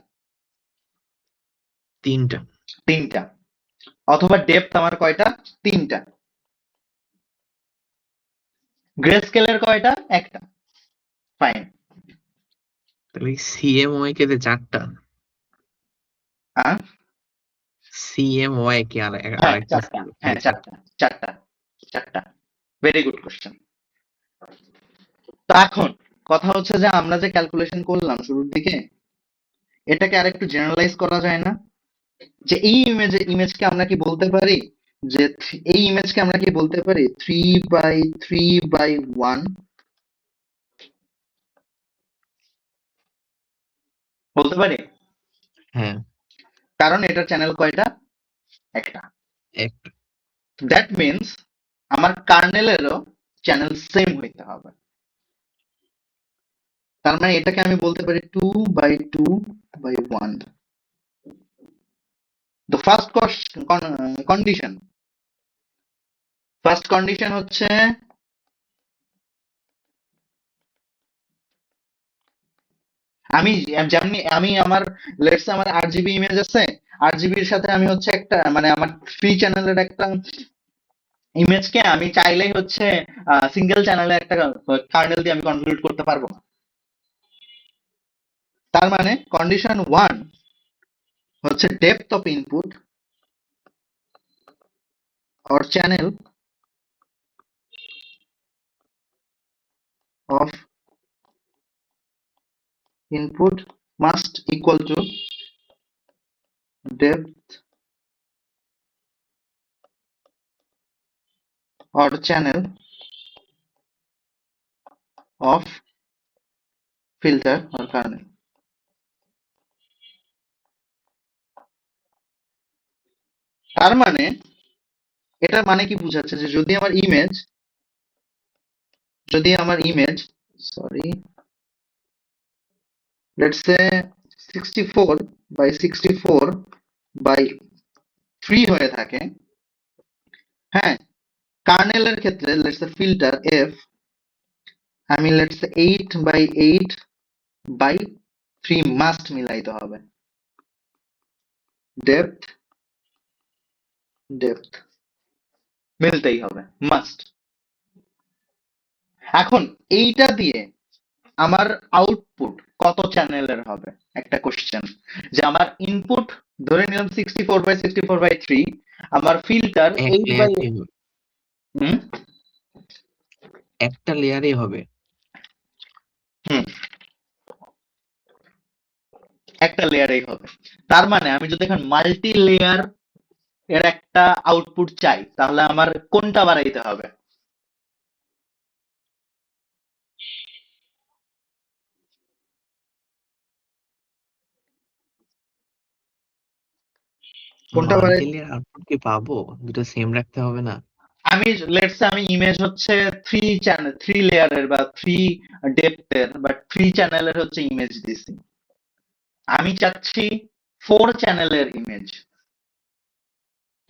তিনটা। তিনটা। অথবা ডেপথ আমার কয়টা? তিনটা। গ্রে স্কেলের কয়টা? একটা। ফাইন। তাহলে সিএমওয়াই কে চারটা। আর সিএমওয়াই কে হ্যাঁ আরেকটা চারটা, হ্যাঁ চারটা চারটা চারটা। Very good question. তো এখন কথা হচ্ছে যে আমরা যে ক্যালকুলেশন করলাম শুরুর দিকে, এটাকে আরেকটু জেনারেলাইজ করা যায় না? যে এই ইমেজকে আমরা কি বলতে পারি যে এই ইমেজকে আমরা কি বলতে পারি 3/3/1 বলতে পারি? হ্যাঁ, কারণ এটার চ্যানেল কয়টা? একটা। একটা। দ্যাট মিনস আমার কার্নেলেরও চ্যানেল সেম হইতে হবে। তার মানে এটাকে আমি বলতে পারি 2/2/1। The first condition, first condition হচ্ছে আমি যেমনি আমি আমার লেটস আমার 8 জিবি ইমেজ আছে, 8 জিবির সাথে আমি হচ্ছে একটা মানে আমার ফ্রি চ্যানেলের একটা ইমেজকে আমি চাইলেই হচ্ছে সিঙ্গেল চ্যানেলে একটা কার্নেল দিয়ে আমি কনভার্ট করতে পারবো না। তার মানে কন্ডিশন 1 হচ্ছে depth of input or channel of input must equal to depth or channel of filter or kernel. তার মানে এটার মানে কি বোঝাচ্ছে যে যদি আমার ইমেজ সরি লেটস সে 64/64/3 হয়ে থাকে, হ্যাঁ, কার্নেলের ক্ষেত্রে লেটস সে ফিল্টার এফ আমি লেটস সে 8/8/3 মাস্ট মিলাইতে হবে ডেপথ ডেপথ মিলতেই হবে, মাস্ট। এখন এইটা দিয়ে আমার আউটপুট কত চ্যানেলের হবে, একটা কোশ্চেন। যে আমার ইনপুট ধরে নিলাম 64/64/3, আমার ফিল্টার এক 8 বাই লেয়ারই হবে, হুম একটা লেয়ারই হবে। হুম একটা লেয়ারেই হবে। তার মানে আমি যদি এখন মাল্টি লেয়ার এর একটা আউটপুট চাই, তাহলে আমার কোনটা বাড়াইতে হবে? কোনটা বাড়াই? মাল্টি লেয়ার আউটপুট কি পাবো? দুটো সেম রাখতে হবে না? আমি লেটস আমি ইমেজ হচ্ছে 3 লেয়ারের বা 3 ডেপথের বা 3 চ্যানেলের হচ্ছে ইমেজ দিছি, আমি চাচ্ছি 4 চ্যানেলের ইমেজ,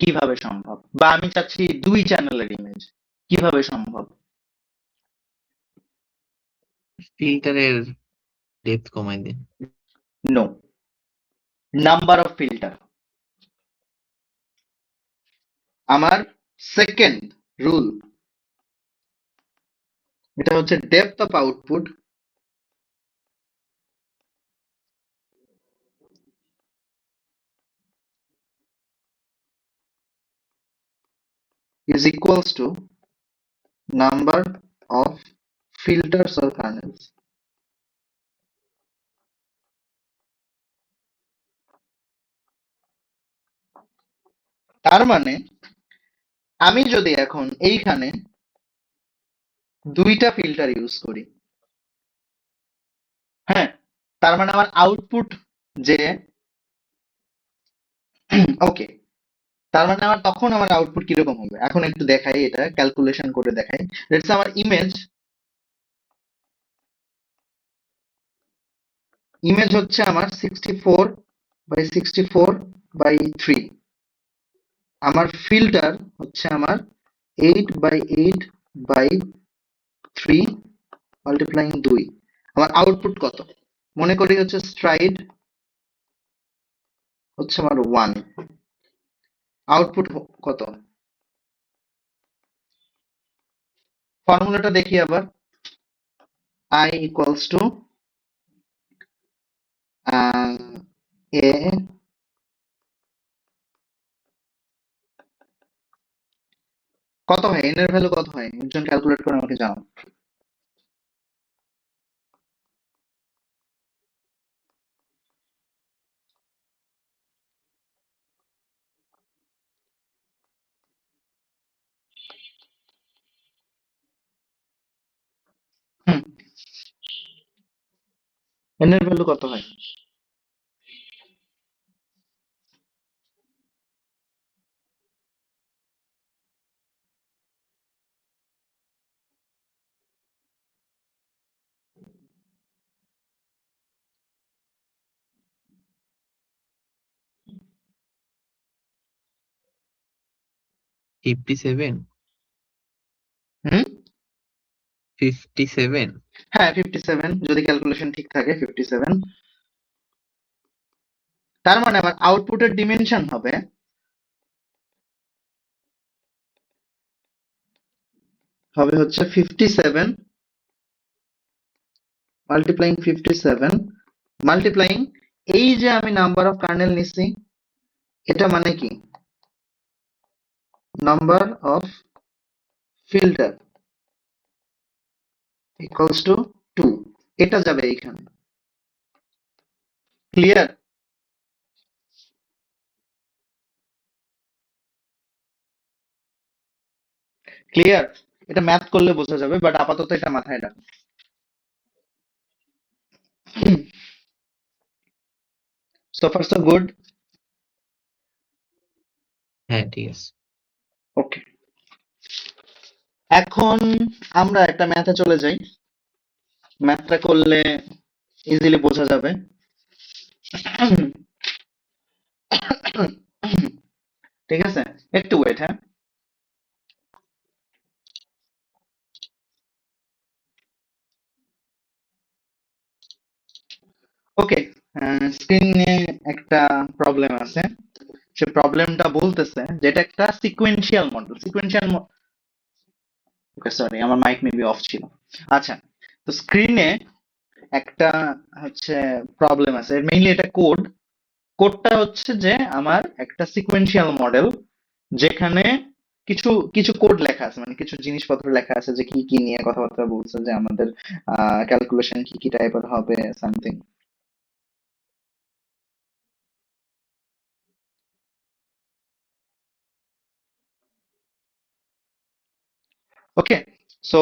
কিভাবে সম্ভব? বা আমি চাচ্ছি 2 চ্যানেলের ইমেজ, কিভাবে সম্ভব? ফিল্টারের ডেপথ কমাই দিন। No, number of filter. আমার সেকেন্ড রুল, এটা হচ্ছে depth of output is equals to number of filters or kernels. তার মানে আমি যদি এখন এইখানে 2টা ফিল্টার ইউজ করি, হ্যাঁ, তার মানে আমার আউটপুট যে ওকে, তার মানে আমার তখন আমার আউটপুট কিরকম হবে? এখন একটু দেখাই, এটা ক্যালকুলেশন করে দেখাই। লেটস আমার ইমেজ হচ্ছে আমার 64/64/3, আমার ফিল্টার হচ্ছে আমার 8/8/3 মাল্টিপ্লাইং 2, আমার আউটপুট কত? মনে করি হচ্ছে স্ট্রাইড হচ্ছে আমার 1, আউটপুট কত? ফর্মুলাটা দেখি আবার, I equals to a কত হয়, n এর ভ্যালু কত হয়? একজন ক্যালকুলেট করে আমাকে জানাও। হুম, n এর ভ্যালু কত হয়? ফিফটি সেভেন হুম 57। হ্যাঁ 57, যদি ক্যালকুলেশন ঠিক থাকে 57। তার মানে আমার আউটপুটের ডিমেনশন হবে হচ্ছে 57 মাল্টিপ্লাইং 57 মাল্টিপ্লাইং এই যে আমি নাম্বার অফ কার্নেল নিচ্ছি, এটা মানে কি number of filter equals to 2, এটা যাবে এইখানে। ক্লিয়ার? ক্লিয়ার? এটা ম্যাথ করলে বোঝা যাবে, বাট আপাতত এটা মাথায় রাখো। So far so good. হ্যাঁ ঠিক আছে। ওকে, এখন আমরা একটা ম্যাথে চলে যাই, ম্যাথটা করলে ইজিলি বোঝা যাবে। ঠিক আছে, একটু ওয়েট। হ্যাঁ, ওকে, স্ক্রিনে একটা প্রবলেম আছে, সে প্রবলেমটা বলতেছে যেটা একটা সিকোয়েন্সিয়াল মডেল। ওকে সরি, আমার মাইক মেবি অফ ছিল। আচ্ছা, তো স্ক্রিনে একটা হচ্ছে প্রবলেম আছে, মেইনলি এটা কোডটা হচ্ছে যে আমার একটা সিকোয়েন্সিয়াল মডেল, যেখানে কিছু কিছু কোড লেখা আছে, মানে কিছু জিনিসপত্র লেখা আছে যে কি কি নিয়ে কথাবার্তা বলছে, যে আমাদের ক্যালকুলেশন কি কি টাইপের হবে something. Okay, so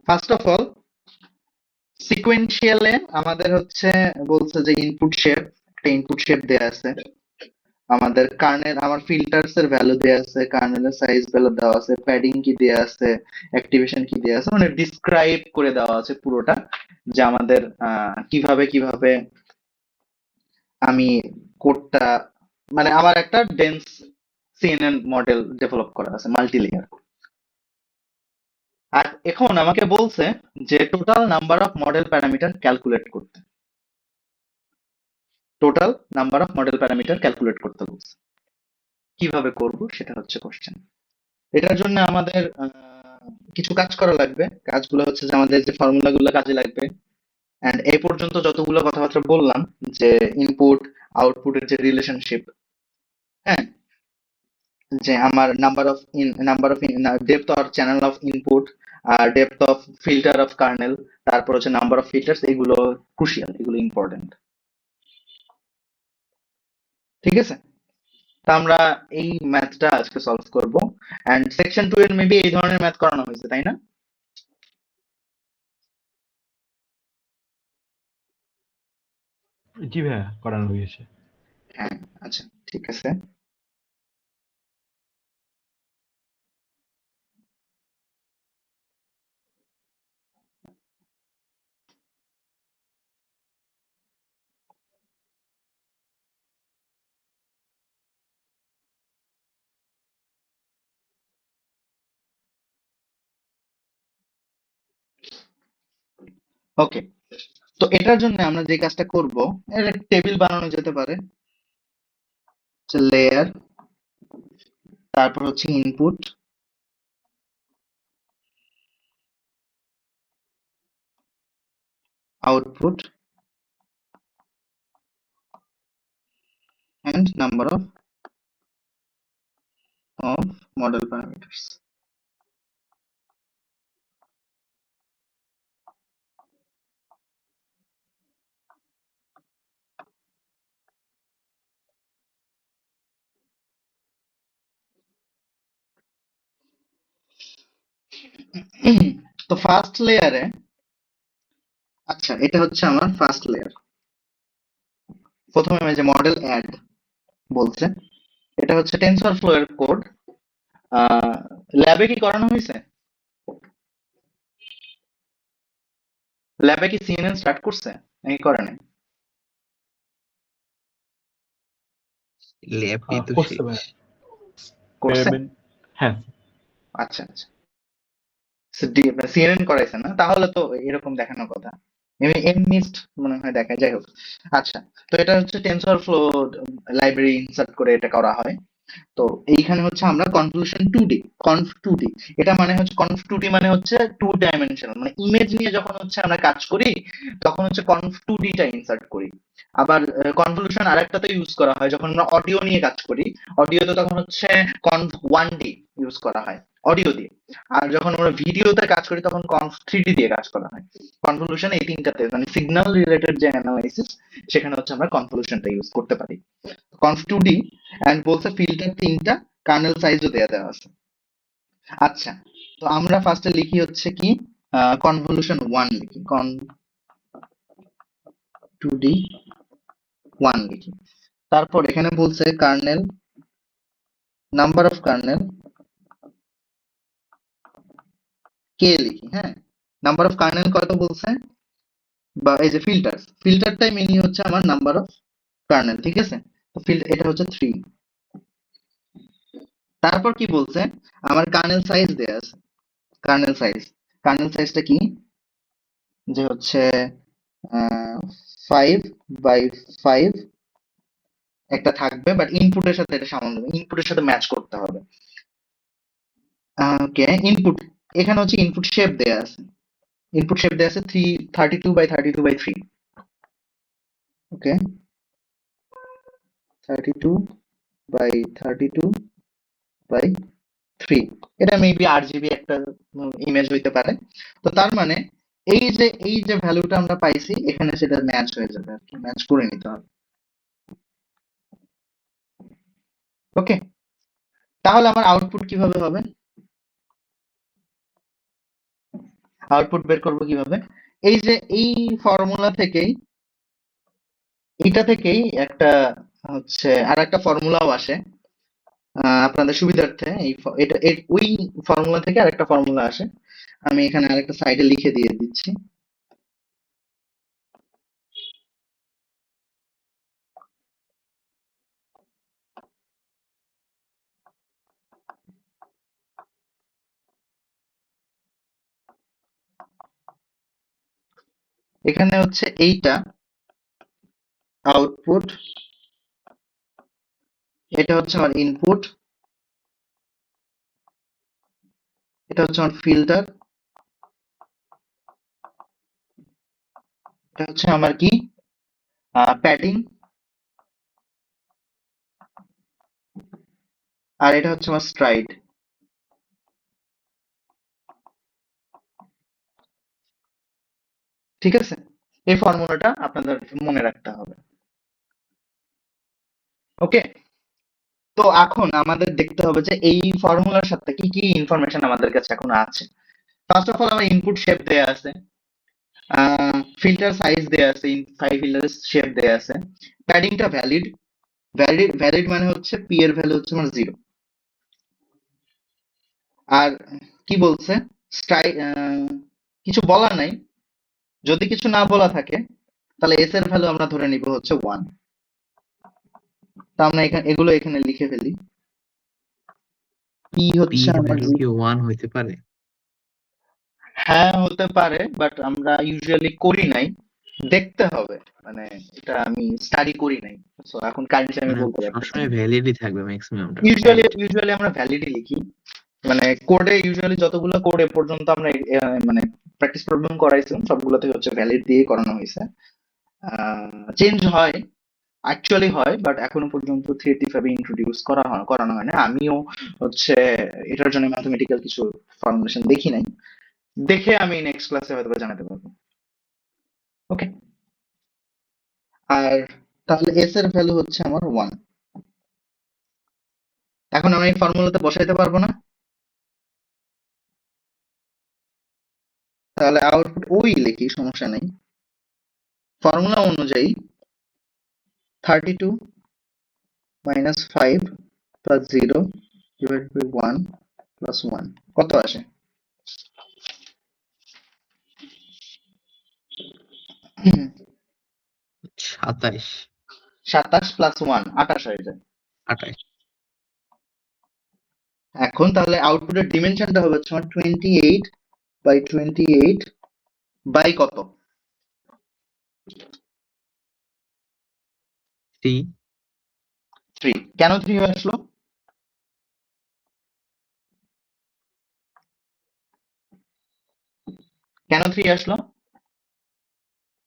first of all সিকোয়েন্সিয়ালে আমাদের হচ্ছে বলছে যে একটা ইনপুট শেপ দেয়া আছে, আমাদের আমার ফিল্টার্স এর ভ্যালু দেয়া আছে, কার্নেলের সাইজ ভ্যালু দেওয়া আছে, প্যাডিং কি দেয়া আছে, অ্যাক্টিভেশন কি দেয়া আছে, মানে ডিসক্রাইব করে দেওয়া আছে পুরোটা, যে আমাদের কিভাবে কিভাবে আমি কোডটা, মানে আমার একটা ডেন্স সিএনএন মডেল ডেভেলপ করা আছে মাল্টি লেয়ার। আর এখন আমাকে বলছে যে total number of model parameter calculate করতে, বলছে। কিভাবে করব সেটা হচ্ছে কোশ্চেন। এটার জন্য আমাদের কিছু কাজ করা লাগবে। কাজগুলো হচ্ছে যে আমাদের যে ফর্মুলা গুলো কাজে লাগবে, এন্ড এই পর্যন্ত যতগুলো কথাবার্তা বললাম, যে ইনপুট আউটপুটের যে রিলেশনশিপ, হ্যাঁ, যে আমার number of depth or channel of input, আর depth of filter of kernel, তারপর হচ্ছে নাম্বার অফ ফিল্টার্স, এগুলো ক্রুশিয়াল, এগুলো ইম্পর্টেন্ট। ঠিক আছে, তা আমরা এই ম্যাথটা আজকে সলভ করব। এন্ড সেকশন 2 এর মেবি এই ধরনের ম্যাথ করানো হয়েছে, তাই না? জি ভাইয়া, করানো হয়েছে। হ্যাঁ, আচ্ছা, ঠিক আছে। ওকে, তো এটার জন্য আমরা যে কাজটা করব, এর একটা টেবিল বানানো যেতে পারে। লেয়ার, তারপর হচ্ছে input, output, and number of model parameters. তো ফার্স্ট লেয়ারে, আচ্ছা, এটা হচ্ছে আমার ফার্স্ট লেয়ার। প্রথমে আমি যে মডেল অ্যাড বলছে, এটা হচ্ছে টেনসরফ্লো এর কোড। ল্যাবে কি করানো হয়েছে? ল্যাবে কি সিএনএন স্টার্ট করছে নাকি করে নাই? ল্যাবই তো করছে শেষ। ভাইয়া। করছে? হ্যাঁ, আচ্ছা আচ্ছা, সিএনএন করাইছে না, তাহলে তো এরকম দেখানোর কথা। এমনিস্ট মনে হয় দেখায়, যাই হোক। আচ্ছা, তো এটা হচ্ছে টেনসরফ্লো লাইব্রেরি ইনসার্ট করে এটা করা হয়। তো এইখানে হচ্ছে আমরা কনভলিউশন 2D, কনভ 2D, এটা মানে হচ্ছে কনভ 2D মানে হচ্ছে 2 ডাইমেনশনাল, মানে ইমেজ নিয়ে যখন হচ্ছে আমরা কাজ করি তখন হচ্ছে কনভ 2D টা ইনসার্ট করি। আবার কনভলিউশন আরেকটাতে ইউজ করা হয় যখন আমরা অডিও নিয়ে কাজ করি, অডিওতে তখন হচ্ছে কনভ 1D ইউজ করা হয় অডিও দিয়ে। আর যখন আমরা ভিডিওতে কাজ করি তখন কনভ 3D দিয়ে কাজ করা হয়। কনভলিউশন এই তিনটাতে, মানে সিগন্যাল রিলেটেড যে অ্যানালাইসিস, সেখানে হচ্ছে আমরা কনভলিউশনটা ইউজ করতে পারি। কনভ 2D, এন্ড বলছে ফিল্টার 3টা, কার্নেল সাইজও দেয়া আছে। আচ্ছা, তো আমরা ফার্স্টে লিখি হচ্ছে কি কনভলিউশন 1 লিখি, কন 2D 1 লিখি। তারপর এখানে বলছে কার্নেল, নাম্বার অফ কার্নেল কে লিখি। হ্যাঁ, নাম্বার অফ কার্নেল কত বলছে, বা এই যে ফিল্টারটাই মিনি হচ্ছে আমার নাম্বার অফ কার্নেল, ঠিক আছে। তো এটা হচ্ছে 3। তারপর কি বলছে, আমার কার্নেল সাইজ দেয়া আছে। কার্নেল সাইজটা কি, যে হচ্ছে 5 by 5 একটা থাকবে, বাট ইনপুটের সাথে এটা সামান্য ইনপুটের সাথে ম্যাচ করতে হবে। ওকে, ইনপুট এখানে হচ্ছে ইনপুট শেপ দেয়া আছে। ইনপুট শেপ দেয়া আছে 32 by 3। ওকে, 32 by 32 by 3, এটা মেবি RGB একটা ইমেজ হইতে পারে। তো তার মানে এই যে ভ্যালুটা আমরা পাইছি এখানে সেটা ম্যাচ হয়ে যাবে, আর কি ম্যাচ করে নিতে হবে। ওকে, তাহলে আমার আউটপুট কিভাবে হবে? আউটপুট বের করবো কিভাবে? এই যে এই ফর্মুলা থেকেই, এটা থেকেই একটা হচ্ছে আর একটা ফর্মুলাও আসে আপনাদের সুবিধার্থে। ওই ফর্মুলা থেকে আরেকটা ফর্মুলা আসে, আমি এখানে আরেকটা সাইডে লিখে দিয়ে দিচ্ছি। এখানে হচ্ছে এইটা আউটপুট, এটা হচ্ছে আমার ইনপুট, এটা হচ্ছে আমার ফিল্টার, এটা হচ্ছে আমার কি প্যাডিং, আর এটা হচ্ছে আমার স্ট্রাইড। ঠিক আছে, এই ফর্মুলাটা আপনাদের মনে রাখতে হবে। ওকে, তো এখন আমাদের দেখতে হবে যে এই ফর্মুলার সাথে কি কি ইনফরমেশন আমাদের কাছে এখন আছে। ফার্স্ট অফ অল আমার ইনপুট শেপ দেয়া আছে, ফিল্টার সাইজ দেয়া আছে, ফাইভ ফিল্টার শেপ দেয়া আছে, প্যাডিংটা ভ্যালিড। ভ্যালিড মানে হচ্ছে পি এর ভ্যালু হচ্ছে আমার 0। আর কি বলছে কিছু বলা নাই, যদি কিছু না বলা থাকে তাহলে এস এর ভ্যালু আমরা ধরে নিব হচ্ছে 1। তা আমরা এগুলো এখানে লিখে ফেলি। পি পি হচ্ছে এর আমার ভ্যালু কি 1 হইতে পারে? হ্যাঁ হতে পারে, বাট আমরা ইউজুয়ালি করি নাই, দেখতে হবে, মানে এটা আমি স্টাডি করি নাই, সো এখন কারেন্টলি আমি মানে বলতে পারতেছি না। সবসময় ভ্যালিডই থাকবে ম্যাক্সিমামটা। ইউজুয়ালি আমরা ভ্যালিডই লিখি, মানে কোডে ইউজুয়ালি যতগুলো কোড এ পর্যন্ত আমরা মানে প্র্যাকটিস প্রবলেম করাইছিলাম সবগুলোতে হচ্ছে ভ্যালিড দিয়ে করানো হয়েছে। চেঞ্জ হয়, অ্যাকচুয়ালি হয়, বাট এখনো পর্যন্ত থ্রিয়েটিভ ভাবে ইন্ট্রোডিউস করানো হয় না। আমিও হচ্ছে এটার জন্য ম্যাথমেটিক্যাল কিছু ফর্মুলেশন দেখি নাই, দেখে আমি নেক্সট ক্লাসে হয়তো বা জানাতে পারবো। ওকে, আর তাহলে এস এর ভ্যালু হচ্ছে আমার 1। এখন আমরা এই ফর্মুলাতে বসাইতে পারবো না, তাহলে আউটপুট ওই লিখি, সমস্যা নেই। ফর্মুলা অনুযায়ী 32 minus 5 plus 0 divided by 1 plus 1 কত আসে? হুম, 27 27 plus 1 28 হয়ে যায়। 28 এখন তাহলে আউটপুটের ডিমেনশনটা হবে হচ্ছে আমার 28 by 28 বাই কত? 3 3। কেন 3 আসলো? কেন 3 আসলো?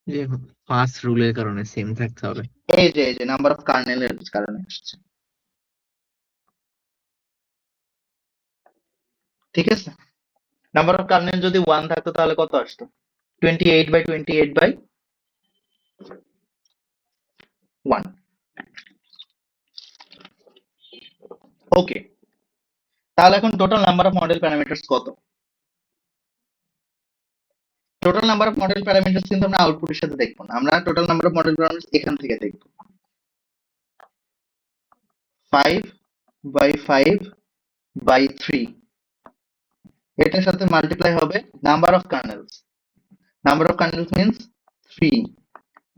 যে ফার্স্ট রুলের কারণে সেম থাকতে হবে। এই যে নাম্বার অফ কার্নেলের কারণে আসছে। ঠিক আছে, নাম্বার অফ কার্নেল যদি 1 থাকতো তাহলে কত আসতো? 28 by 28 by 1। ওকে, তাহলে এখন total number of model parameters কত? Total number of model parameters কিন্তু আমরা আউটপুটের সাথে দেখবো না, আমরা total number of model parameters এখান থেকে দেখবো। 5 by 5 by 3, এটার সাথে মাল্টিপ্লাই হবে number of kernels. Number of kernels means 3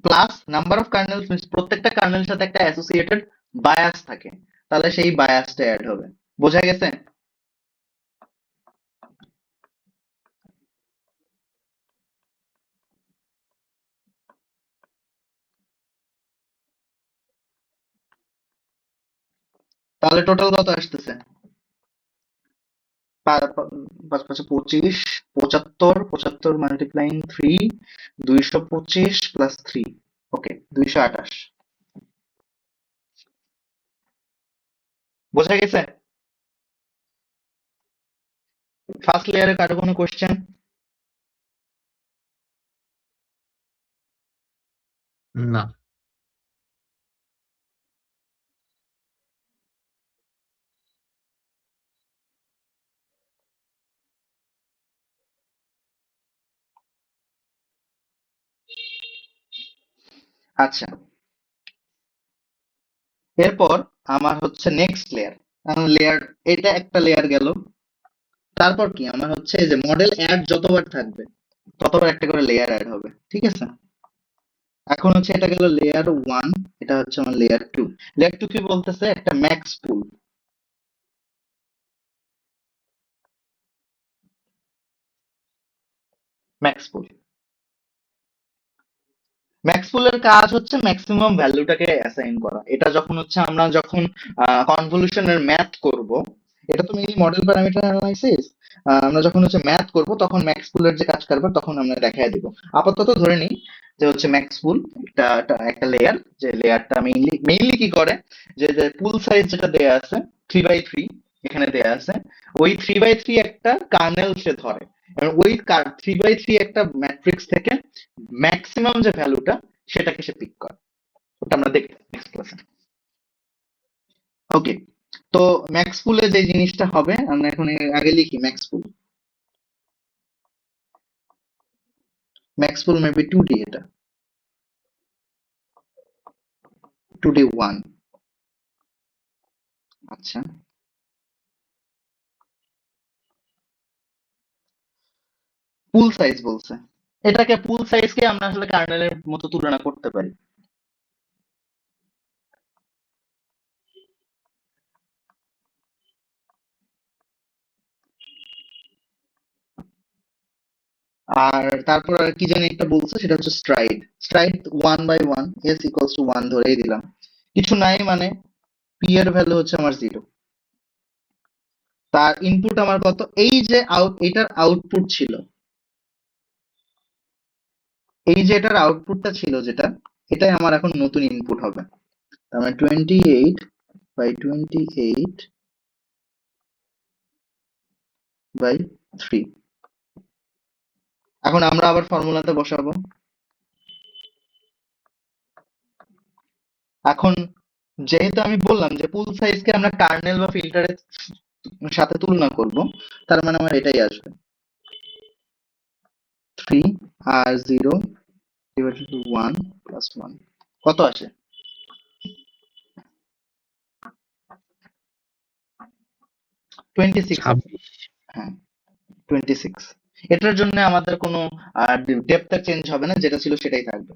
plus number of kernels means প্রত্যেকটা কার্নেলের সাথে একটা অ্যাসোসিয়েটেড বায়াস থাকে, তাহলে সেই বায়াসটা অ্যাড হবে। বোঝা গেছে? তাহলে টোটাল কত আসতেছে? 5 5 25, 75, 75 মাল্টিপ্লাইং 3, 225 প্লাস 3, ওকে 228। বোঝা গেছে? ফার্স্ট লেয়ারে কারো কোনো কোশ্চেন? না। আচ্ছা, এরপর আমার হচ্ছে নেক্সট লেয়ার, এটা একটা লেয়ার গেল। তারপর কি আমার হচ্ছে এই যে মডেল অ্যাড যতবার থাকবে ততবার একটা করে লেয়ার অ্যাড হবে, ঠিক আছে? এখন হচ্ছে এটা গেল লেয়ার 1, এটা হচ্ছে আমার লেয়ার 2। লেয়ার 2 কি বলতেছে? একটা ম্যাক্স পুল। ম্যাক্স পুল ম্যাক্স পুলের কাজ হচ্ছে ম্যাক্সিমাম ভ্যালুটাকে অ্যাসাইন করা। এটা আমরা যখন কনভলিউশনের ম্যাথ করব, এটা তো মেইনলি মডেল প্যারামিটার অ্যানালাইসিস। আমরা যখন হচ্ছে ম্যাথ করব তখন ম্যাক্স পুলের যে কাজ করবে তখন আমরা দেখায় দিব। আপাতত ধরে নিই যে হচ্ছে ম্যাক্স পুল একটা লেয়ার, যে লেয়ারটা মেইনলি কি করে, যে পুল সাইজ যেটা দেয়া আছে 3/3 এখানে দেয়া আছে, ওই 3/3 একটা কার্নেল সে ধরে, এবং ওই 3/3 একটা ম্যাট্রিক্স থেকে ম্যাক্সিমাম যে ভ্যালুটা সেটাকে সে পিক করে। ওটা আমরা দেখব নেক্সট ক্লাসে। ওকে, তো ম্যাক্স পুলে যে জিনিসটা হবে আমরা এখন আগে লিখি। ম্যাক্স পুল মেবি 2D, এটা 2D 1। আচ্ছা, পুল সাইজ বলছে, এটাকে পুল সাইজকে আমরা আসলে কার্নেলের মতো তুলনা করতে পারি। আর তারপর আর কি জানি একটা বলছে, সেটা হচ্ছে স্ট্রাইড 1/1 s ইকুয়ালস টু 1 ধরেই দিলাম, কিছু নাই মানে পি এর ভ্যালু হচ্ছে আমার 0। তার ইনপুট আমার কত? এই যে এটার আউটপুট ছিল, এই যে এটার আউটপুটটা ছিল যেটা, এটাই আমার এখন নতুন ইনপুট হবে। তার মানে 28/28/3। এখন আমরা আবার ফর্মুলাতে বসাবো। এখন যেহেতু আমি বললাম যে পুল সাইজকে আমরা কার্নেল বা ফিল্টারের সাথে তুলনা করব, তার মানে আমার এটাই আসবে 3 আর 0 ডিভাইডেড টু 1 প্লাস 1, কত আসে? 26। 26। হ্যাঁ, 26। এটার জন্য আমাদের কোনো ডেপথ চেঞ্জ হবে না, যেটা ছিল সেটাই থাকবে।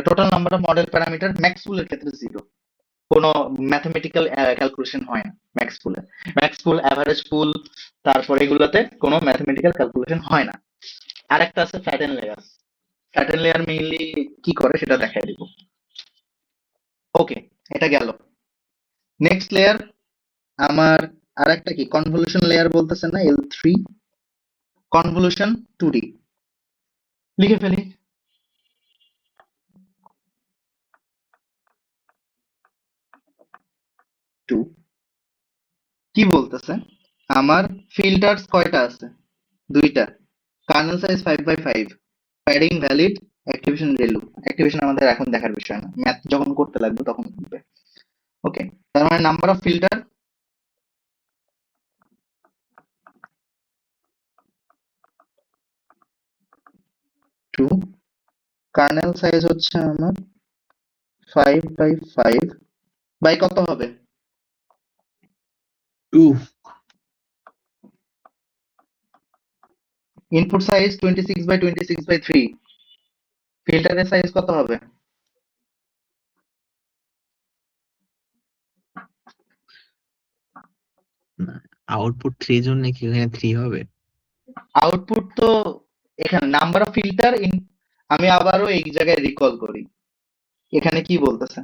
Total number of model parameter max পুলের ক্ষেত্রে 0, কোনো ম্যাথমেটিক্যাল ক্যালকুলেশন হয় না ম্যাক্স পুলে। ম্যাক্স পুল, অ্যাভারেজ পুল, তারপর এগুলোতে কোনো ম্যাথমেটিক্যাল ক্যালকুলেশন হয় না। আর একটা আছে ফ্যাটেন লেয়ার। ফ্যাটেন লেয়ার মেইনলি কি করে সেটা দেখাই দিব। ওকে, এটা গেল। নেক্সট লেয়ার আমার আর একটা কি কনভলিউশন লেয়ার বলতেছে না, L3 কনভলিউশন 2D। লিখে ফেলি। টু কি বলতেছে, আমার ফিল্টার্স কয়টা আছে? 2টা। Kernel size 5/5, padding valid, activation ReLU. Activation আমাদের এখন দেখার বিষয় না, ম্যাথ যখন করতে লাগবে তখন করবে। ওকে, তার মানে number of filter 2, kernel size হচ্ছে আমার 5/5 বাই কত হবে? 2। ইনপুট সাইজ 26/26/3, ফিল্টারের সাইজ কত হবে? আউটপুট 3 জন্য কি এখানে 3 হবে? আউটপুট তো এখানে নাম্বার অফ ফিল্টার আমি আবারও এই জায়গায় রিকল করি, এখানে কি বলতেছে,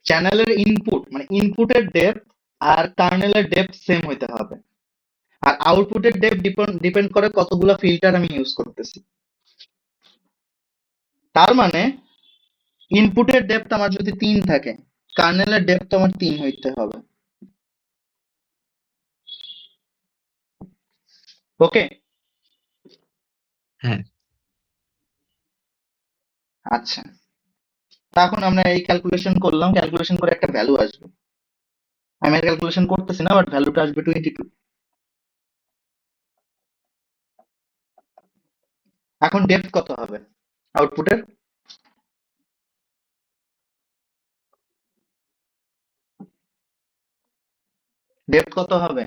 চ্যানেলের ইনপুট মানে ইনপুটের ডেপথ আর কার্নেলের ডেপথ সেম হইতে হবে, আর আউটপুটের ডেপথ ডিপেন্ড করে কতগুলো ফিল্টার আমি ইউজ করতেছি। তার মানে ইনপুটের ডেপথ আমার যদি 3 থাকে, কার্নেলের ডেপথ আমার 3 হইতে হবে। ওকে, হ্যাঁ, আচ্ছা, তা এখন আমরা এই ক্যালকুলেশন করলাম, ক্যালকুলেশন করে একটা ভ্যালু আসবে, আমি আর ক্যালকুলেশন করতেছি না, বাট ভ্যালুটা আসবে 22। এখন ডেপথ কত হবে আউটপুটের? ডেপথ কত হবে?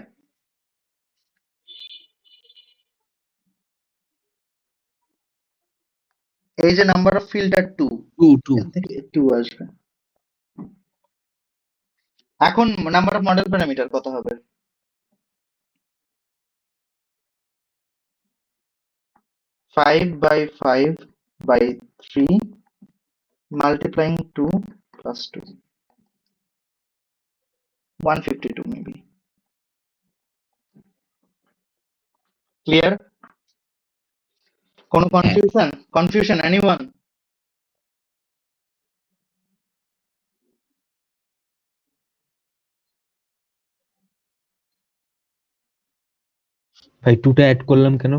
এই যে নাম্বার অফ ফিল্টার 2, 2 এখান থেকে 2 আসবে। এখন নাম্বার অফ মডেল প্যারামিটার কত হবে? 5/5/3 multiplying 2 plus 2, 152 maybe. Clear? কোনো হ্যাঁ। Confusion anyone? ভাই 2টা অ্যাড করলাম কেন?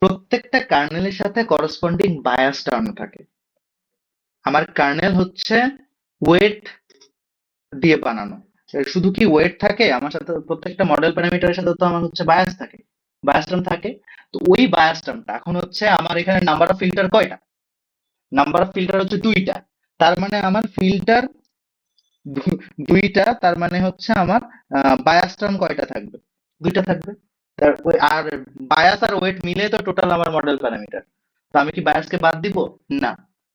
প্রত্যেকটা কার্নেলের সাথে করসপন্ডিং বায়াস টার্ম থাকে। আমার কার্নেল হচ্ছে ওয়েট দিয়ে বানানো, শুধু কি ওয়েট থাকে? আমার সাথে প্রত্যেকটা মডেল প্যারামিটারের সাথে তো আমার হচ্ছে বায়াস থাকে, বায়াস টার্ম থাকে। তো ওই বায়াস টার্মটা এখন হচ্ছে আমার এখানে নাম্বার অফ ফিল্টার কয়টা? নাম্বার অফ ফিল্টার হচ্ছে 2টা, তার মানে আমার ফিল্টার 2টা, তার মানে হচ্ছে আমার বায়াস টার্ম কয়টা থাকবে? 2টা থাকবে। আর বায়াস আর ওয়েট মিলে তো টোটাল আমার মডেল প্যারামিটার। তো আমি কি বায়াসকে বাদ দিব? না।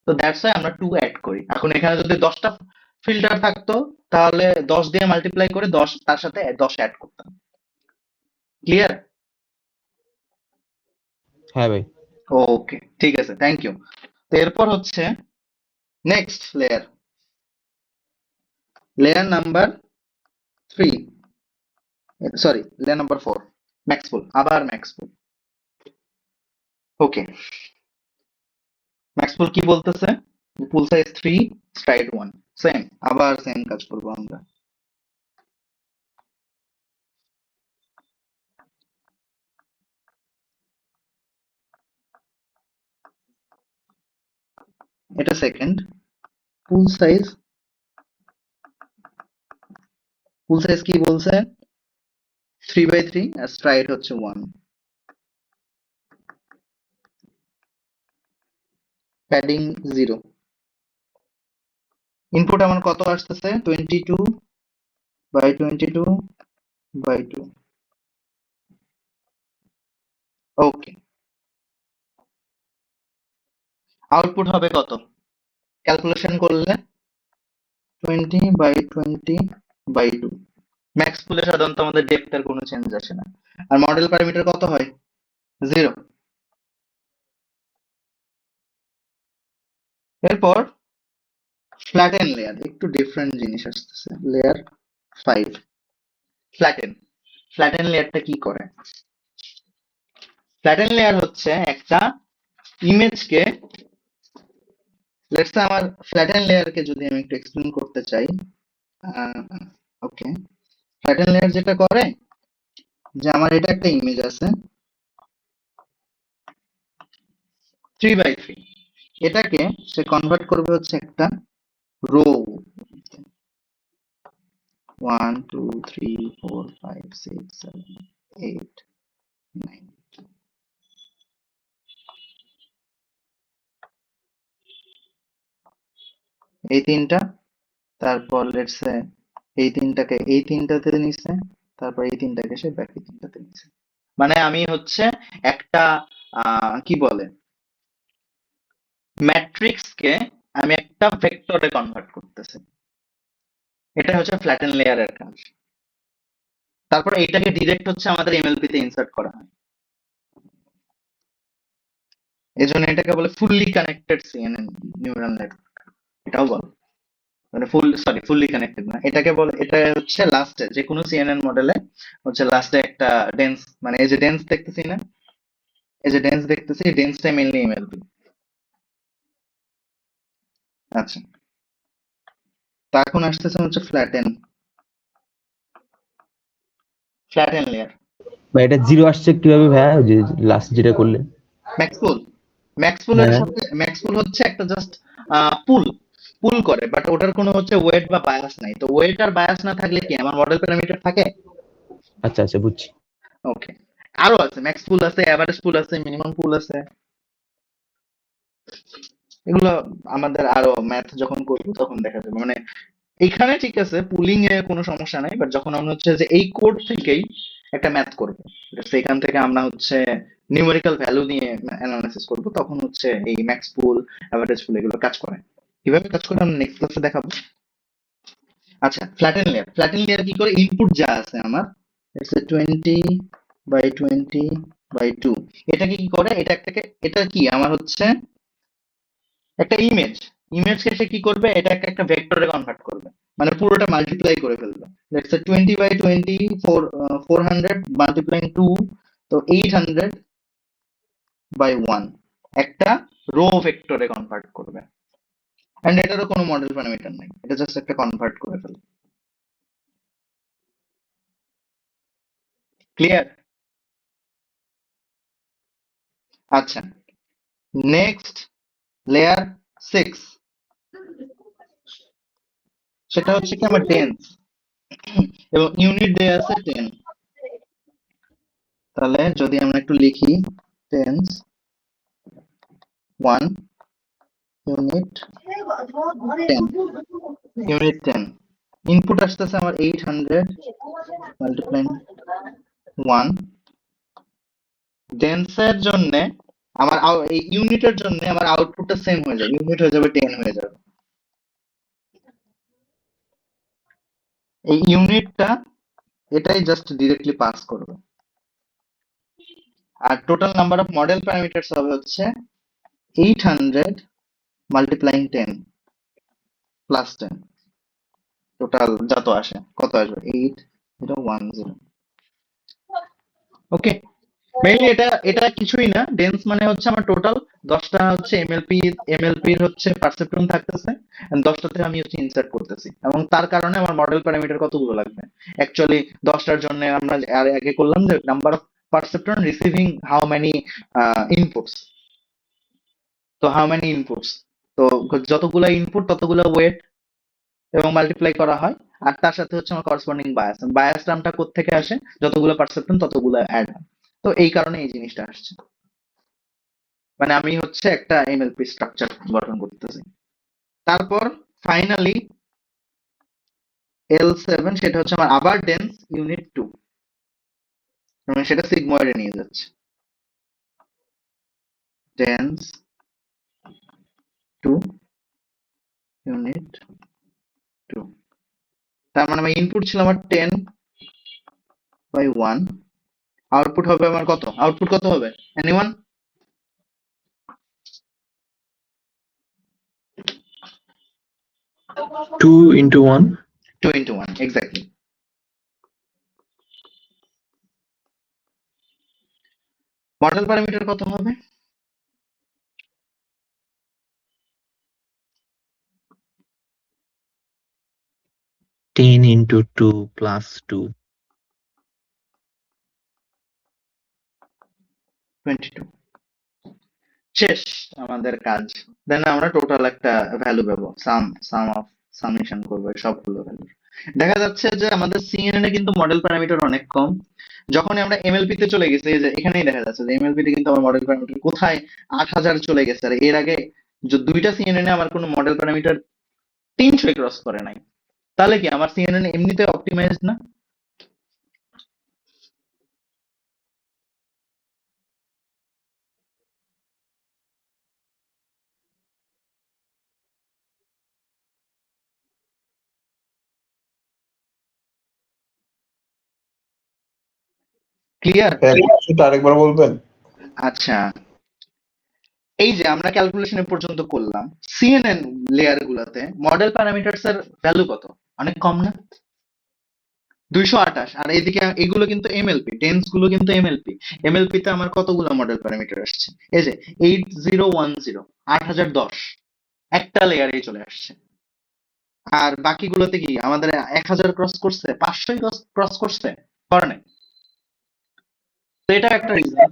তো দ্যাটস ওয়াই আমরা 2 অ্যাড করি। এখন এখানে যদি 10টা ফিল্টার থাকতো, তাহলে 10 দিয়ে মাল্টিপ্লাই করে 10 তার সাথে 10 অ্যাড করতাম। ক্লিয়ার? হ্যাঁ ভাই। ওকে, ঠিক আছে, থ্যাংক ইউ। তো এরপর হচ্ছে next layer, layer number 3, sorry layer number 4, ম্যাক্সপুল, আবার ম্যাক্সপুল। ওকে, ম্যাক্সপুল কি বলতেছে? পুল সাইজ 3, স্ট্রাইড 1, সেম, আবার সেম কাজ করবো আমরা। এটা সেকেন্ড। পুল সাইজ কি বলছে? 3/3 আর স্ট্রাইড হচ্ছে 1, প্যাডিং 0। ইনপুট আমার কত আসতেছে? 22/22/2। ওকে, আউটপুট হবে কত? ক্যালকুলেশন করলে 20/20/2। ম্যাক্স পুলে সাধারণত আমাদের ডেপথ এর কোনো চেঞ্জ আসে না, আর মডেল প্যারামিটার কত হয়? 0। এরপর ফ্ল্যাটেন লেয়ার, একটু ডিফারেন্ট জিনিস আসতেছে, লেয়ার 5, ফ্ল্যাটেন লেয়ারটা কি করে? ফ্ল্যাটেন লেয়ার হচ্ছে একটা ইমেজকে, লেটস সে আমার ফ্ল্যাটেন লেয়ারকে যদি আমি একটু এক্সপ্লেন করতে চাই, ওকে, ফ্ল্যাটেন লেয়ার যেটা করে যে আমার এটা একটা ইমেজ আছে 3/3, এটাকে সে কনভার্ট করবে হচ্ছে একটা রো, 1 2 3 4 5 6 7 8 9, এই তিনটা, তারপর লেটস সে এই তিনটাকে এই তিনটাতে নিছে, তারপর এই তিনটাকে সে বাকি তিনটাতে নিছে। মানে আমি হচ্ছে একটা কি বলে, ম্যাট্রিক্স কে আমি একটা ভেক্টরে কনভার্ট করতেছি। এটা হচ্ছে ফ্ল্যাটেন লেয়ারের কাজ। তারপর এটাকে ডিরেক্ট হচ্ছে আমাদের এমএলপি তে ইনসার্ট করা হয়। এজন্য এটাকে বলে fully connected CNN neural network, এটাও বলে। মানে ফুললি কানেক্টেড না, এটাকে বলে, এটা হচ্ছে লাস্টে যে কোনো সিএনএন মডেলে হচ্ছে লাস্টে একটা ডেন্স, মানে এই যে ডেন্স দেখতেছি না, এই যে ডেন্স দেখতেছি, ডেন্সটা মেইনলি এমএলপি। আচ্ছা, তো এখন আসতেছে হচ্ছে ফ্ল্যাটেন লেয়ার। বা এটা জিরো আসছে কিভাবে ভাইয়া, ওই যে লাস্ট যেটা করলেন? ম্যাক্সপুল, ম্যাক্সপুলের হ্যাঁ, সাথে ম্যাক্সপুল হচ্ছে একটা জাস্ট পুল পুল করে, বাট ওটার কোনো হচ্ছে ওয়েট বা বায়াস নাই। তো ওয়েট আর বায়াস না থাকলে কি আমার মডেল প্যারামিটার থাকে? আচ্ছা আচ্ছা বুঝছি। ওকে, আরো আছে, ম্যাক্স পুল আছে, এভারেজ পুল আছে, মিনিমাম পুল আছে। এগুলো আমাদের আরো ম্যাথ যখন করবো তখন দেখা যাবে। মানে এখানে ঠিক আছে, পুলিং এ কোনো সমস্যা নাই, বাট যখন আমরা হচ্ছে যে এই কোড থেকেই একটা ম্যাথ করবো, সেখান থেকে আমরা হচ্ছে নিউমেরিক্যাল ভ্যালু নিয়ে অ্যানালাইসিস করবো, তখন হচ্ছে এই ম্যাক্স পুল, অ্যাভারেজ পুল এগুলো কাজ করে। কিভাবে কাজ করে আমরা নেক্সট ক্লাসে দেখাবো। আচ্ছা, ফ্ল্যাটেন লেয়ার কি করে, ইনপুট যা আছে আমার 20/20/2, এটাকে কি করে, এটা কি আমার হচ্ছে একটা ইমেজকে সে কি করবে, এটাকে একটা ভেক্টরে কনভার্ট করবে, মানে পুরোটা মাল্টিপ্লাই করে ফেলবে। লেটস সে 20/20 400 মাল্টিপ্লাইং 2, তো 800/1 একটা রো ভেক্টরে কনভার্ট করবে। এন্ড এটারও কোনো মডেল প্যারামিটার নাই, এটা জাস্ট একটা কনভার্ট করে ফেলবে। ক্লিয়ার? আচ্ছা, নেক্সট লেয়ার 6, সেটা হচ্ছে কি আমার টেন্স, এবং ইউনিট দেয়া আছে 10। তাহলে যদি আমরা একটু লিখি, টেন্স 1, ইউনিট 10, ইনপুট আসতেছে আমার 800 মাল্টিপ্লাই 1। ডেন্সের জন্য আমার এই ইউনিটের জন্য আমার আউটপুটটা সেম হয়ে যাবে, ইউনিট হয়ে যাবে 10 হয়ে যাবে। এই ইউনিটটা এটাই জাস্ট ডিরেক্টলি পাস করবে। আর total number of model parameters হবে হচ্ছে 800 মাল্টিপ্লাইং 10 প্লাস 10, টোটাল যত আসে, কত আসবে, 8010। ওকে, মেইনলি এটা এটা কিছুই না, ডেন্স মানে হচ্ছে আমার টোটাল 10টা হচ্ছে এমএলপির হচ্ছে পারসেপ্ট্রন থাকতেছে, and 10টাতে আমি হচ্ছে ইনসার্ট করতেছি, এবং তার কারণে আমার মডেল প্যারামিটার কতগুলো লাগবে। অ্যাকচুয়ালি 10টার জন্য আমরা আর আগে করলাম যে number of perceptron receiving how many inputs, তো হাউ মেনি ইনপুটস, তো যতগুলো ইনপুট ততগুলো ওয়েট, এবং মাল্টিপ্লাই করা হয়। আর তার সাথে হচ্ছে আমার করসপন্ডিং বায়াস টার্মটা কোত্থেকে আসে, যতগুলো পারসেপ্ট্রন ততগুলো অ্যাড হয়। তো এই কারণে এই জিনিসটা আসছে, মানে আমি হচ্ছে একটা এমএলপি স্ট্রাকচার গঠন করতেছি। তারপর ফাইনালি L7, সেটা হচ্ছে আমার আবার ডেন্স ইউনিট 2, এবং সেটা সিগময়েডে নিয়ে যাচ্ছে, ডেন্স 2 ইউনিট 2। তার মানে আমার ইনপুট ছিল আমার 10/1, আউটপুট হবে আমার কত, আউটপুট কত হবে, anyone? 2 into 1. 2 into 1, exactly. Model parameter কত হবে? 10 into 2 plus 2. 22। শেষ আমাদের কাজ। দেন আমরা টোটাল একটা ভ্যালু পাবো, সামেশন করবো এই সবগুলো ভ্যালু। দেখা যাচ্ছে যে আমাদের সিএনএন এ কিন্তু মডেল প্যারামিটার অনেক কম। যখন আমরা এমএলপি তে চলে গেছি, এই যে এখানেই দেখা যাচ্ছে যে এমএলপি তে কিন্তু আমার মডেল প্যারামিটার কোথায় 8000 চলে গেছে, আর এর আগে যে দুইটা সিএনএন এ আমার কোনো মডেল প্যারামিটার 300 ক্রস করে নাই। তাহলে কি আমার সিএনএন এমনিতে অপটিমাইজ না? ক্লিয়ার? সেটা আরেকবার বলবেন? আচ্ছা, এই যে আমরা ক্যালকুলেশন পর্যন্ত করলাম, সিএনএন লেয়ার গুলাতে মডেল প্যারামিটারস এর ভ্যালু কত? অনেক কম না? 228। আর এইদিকে এগুলো কিন্তু এমএলপি, টেন্স গুলো কিন্তু এমএলপি। এমএলপি তে আমার কতগুলো মডেল প্যারামিটার আসছে? এই যে 8010, 8010 একটা লেয়ারেই চলে আসছে। আর বাকিগুলোতে কি আমাদের 1000 ক্রস করছে, 500 ক্রস করছে, করে নাই। তো এটা একটা রিজন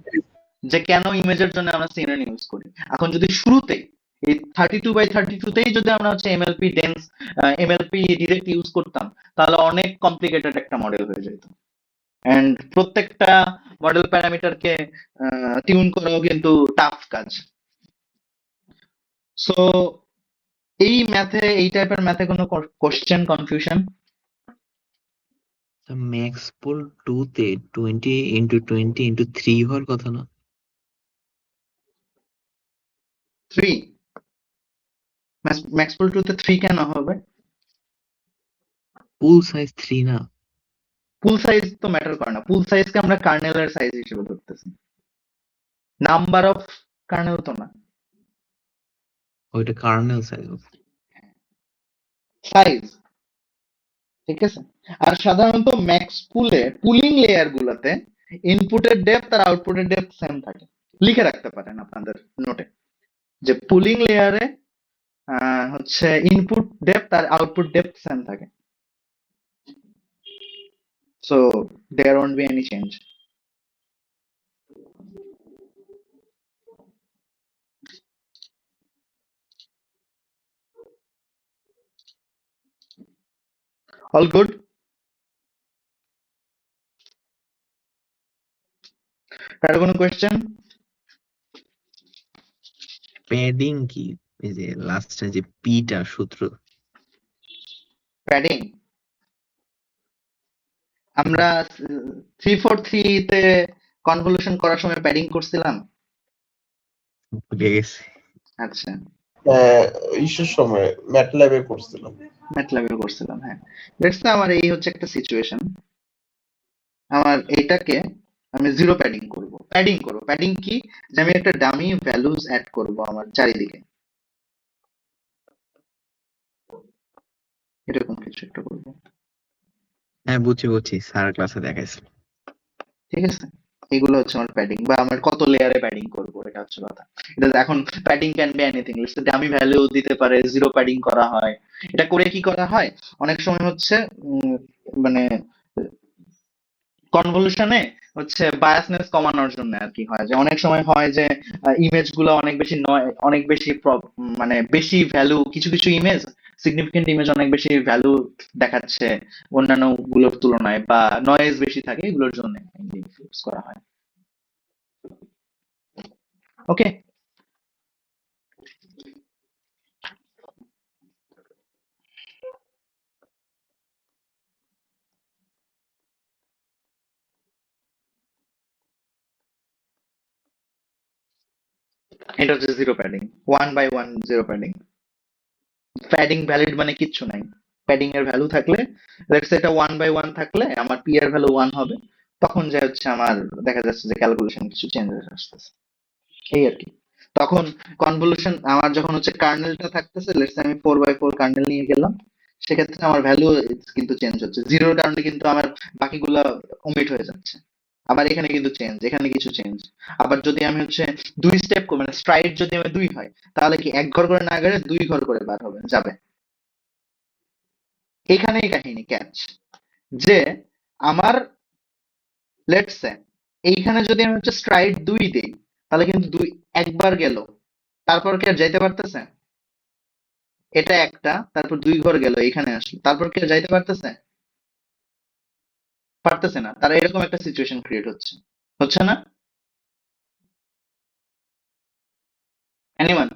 যে কেন ইমেজের জন্য আমরা সিএনএন ইউজ করি। এখন যদি শুরুতেই এই 32x32 তেই যদি আমরা হচ্ছে MLP dense, MLP direct use করতাম, তাহলে অনেক কমপ্লিকেটেড একটা মডেল হয়ে যেত। এন্ড প্রত্যেকটা মডেল প্যারামিটারকে টিউন করাও কিন্তু টাফ কাজ। সো এই ম্যাথে, এই টাইপের ম্যাথে কোনো কোশ্চেন, কনফিউশন? ম্যাক্স পুল 2 তে 20x20x3 হওয়ার কথা না? 3 ম্যাক্সপুল 2 তে 3 কেন হবে? পুল সাইজ 3 না? পুল সাইজ তো ম্যাটার করে না, পুল সাইজকে আমরা কার্নেলের সাইজ হিসেবে ধরতেছি, নাম্বার অফ কার্নেল তো না। ওইটা কার্নেল সাইজ। সাইজ, ঠিক আছে। আর সাধারণত ম্যাক্স পুলে, পুলিং লেয়ার গুলাতে ইনপুটের ডেপথ আর আউটপুটের ডেপথ সেম থাকে। লিখে রাখতে পারেন আপনাদের নোটে যে পুলিং লেয়ারে হচ্ছে ইনপুট ডেপথ আর আউটপুট ডেপথ সেম থাকে। So there won't be any change. All good? কারো কোনো কোয়েশ্চেন? প্যাডিং কি? এই যে লাস্টে যে পিটা সূত্র। প্যাডিং আমরা 343 তে কনভলিউশন করার সময় প্যাডিং করছিলাম। ভুলে গেছি। আচ্ছা, ইস্যুর সময় ম্যাটল্যাবে করছিলাম। ম্যাটল্যাবে করছিলাম, হ্যাঁ। লেটস সে আমার এই হচ্ছে একটা সিচুয়েশন, আমার এটাকে আমি জিরো প্যাডিং করব। প্যাডিং কি? যে আমি একটা ডামি ভ্যালুজ অ্যাড করব আমার চারিদিকে, এরকম কিছু একটা করব, হ্যাঁ বুঝছি, স্যার ক্লাসে দেখাইছিল। ঠিক আছে। এগুলো হচ্ছে আমার প্যাডিং, বা আমার কত লেয়ারে প্যাডিং করব, এটা হচ্ছে কথা। এটা এখন padding can be anything, let's say dummy value দিতে পারে, জিরো প্যাডিং করা হয়। এটা করে কি করা হয় অনেক সময় হচ্ছে মানে কনভলিউশনে হচ্ছে বায়াসনেস কমানোর জন্য আর কি হয়, যে অনেক সময় হয় যে ইমেজ গুলো অনেক বেশি মানে বেশি ভ্যালু, কিছু কিছু ইমেজ, সিগনিফিকেন্ট ইমেজ অনেক বেশি ভ্যালু দেখাচ্ছে অন্যান্য গুলোর তুলনায়, বা নয়েজ বেশি থাকে, এগুলোর জন্য ইউজ করা হয়। ওকে, এটা হচ্ছে zero padding, 1 by 1 zero padding. Padding valid মানে কিচ্ছু নাই, প্যাডিং এর ভ্যালু থাকলে, লেটস এটা 1 by 1 থাকলে আমার পি এর ভ্যালু 1 হবে, তখন যে হচ্ছে আমার দেখা যাচ্ছে যে ক্যালকুলেশন কিছু চেঞ্জেস আসতেছে, এই আর কি। তখন কনভলিউশন আমার যখন হচ্ছে কার্নেলটা থাকতেছে, লেটস আমি 4 by 4 কার্নেল নিয়ে গেলাম, সেক্ষেত্রে আমার ভ্যালু কিন্তু চেঞ্জ হচ্ছে, জিরোর কারণে কিন্তু আমার বাকিগুলা ওমিট হয়ে যাচ্ছে। আবার এখানে কিন্তু চেঞ্জ, এখানে কিছু চেঞ্জ। আবার যদি আমি হচ্ছে 2 স্টেপ মানে স্ট্রাইড যদি আমার 2 হয়, তাহলে কি 1 ঘর করে না গেলে 2 ঘর করে বার হবে, যাবে। এখানেই কাহিনী ক্যাচ, যে আমার লেটস সে এইখানে যদি আমি হচ্ছে স্ট্রাইড 2 দিই, তাহলে কিন্তু 2 একবার গেল, তারপর কি আর যাইতে পারতেছে? এটা একটা, তারপর 2 ঘর গেল, এখানে আসলো, তারপর কি আর যাইতে পারতেছে? পারতেছে না। তারা এরকম একটা সিচুয়েশন ক্রিয়েট হচ্ছে না? এনিওয়ান?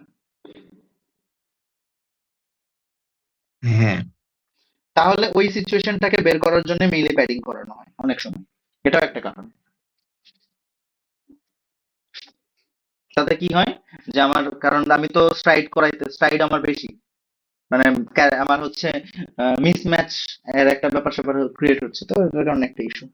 হ্যাঁ তাহলে ওই সিচুয়েশনটাকে বের করার জন্য মেইলে প্যাডিং করানো হয় অনেক সময়, এটাও একটা কারণ। তাতে কি হয় যে আমার, কারণ আমি তো স্ট্রাইড আমার বেশি, মানে আমার হচ্ছে মিসম্যাচ এর একটা ব্যাপার স্যাপার ক্রিয়েট হচ্ছে, তো এটা অনেক একটা ইস্যু।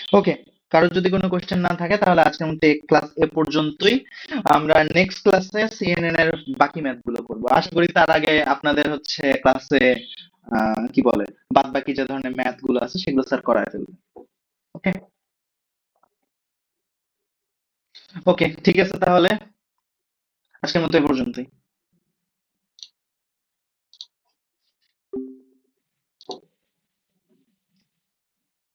ওকে, কারোর যদি কোনো কোয়েশ্চেন না থাকে তাহলে আজকের মতো ক্লাস এ পর্যন্তই। আমরা নেক্সট ক্লাসে সিএনএন এর বাকি ম্যাথ গুলো করবো। আশা করি তার আগে আপনাদের হচ্ছে ক্লাসে কি বলে বাদ বাকি যে ধরনের ম্যাথ গুলো আছে সেগুলো স্যার করায় ফেলবে। ওকে ওকে, ঠিক আছে তাহলে আজকের মতো এ পর্যন্তই।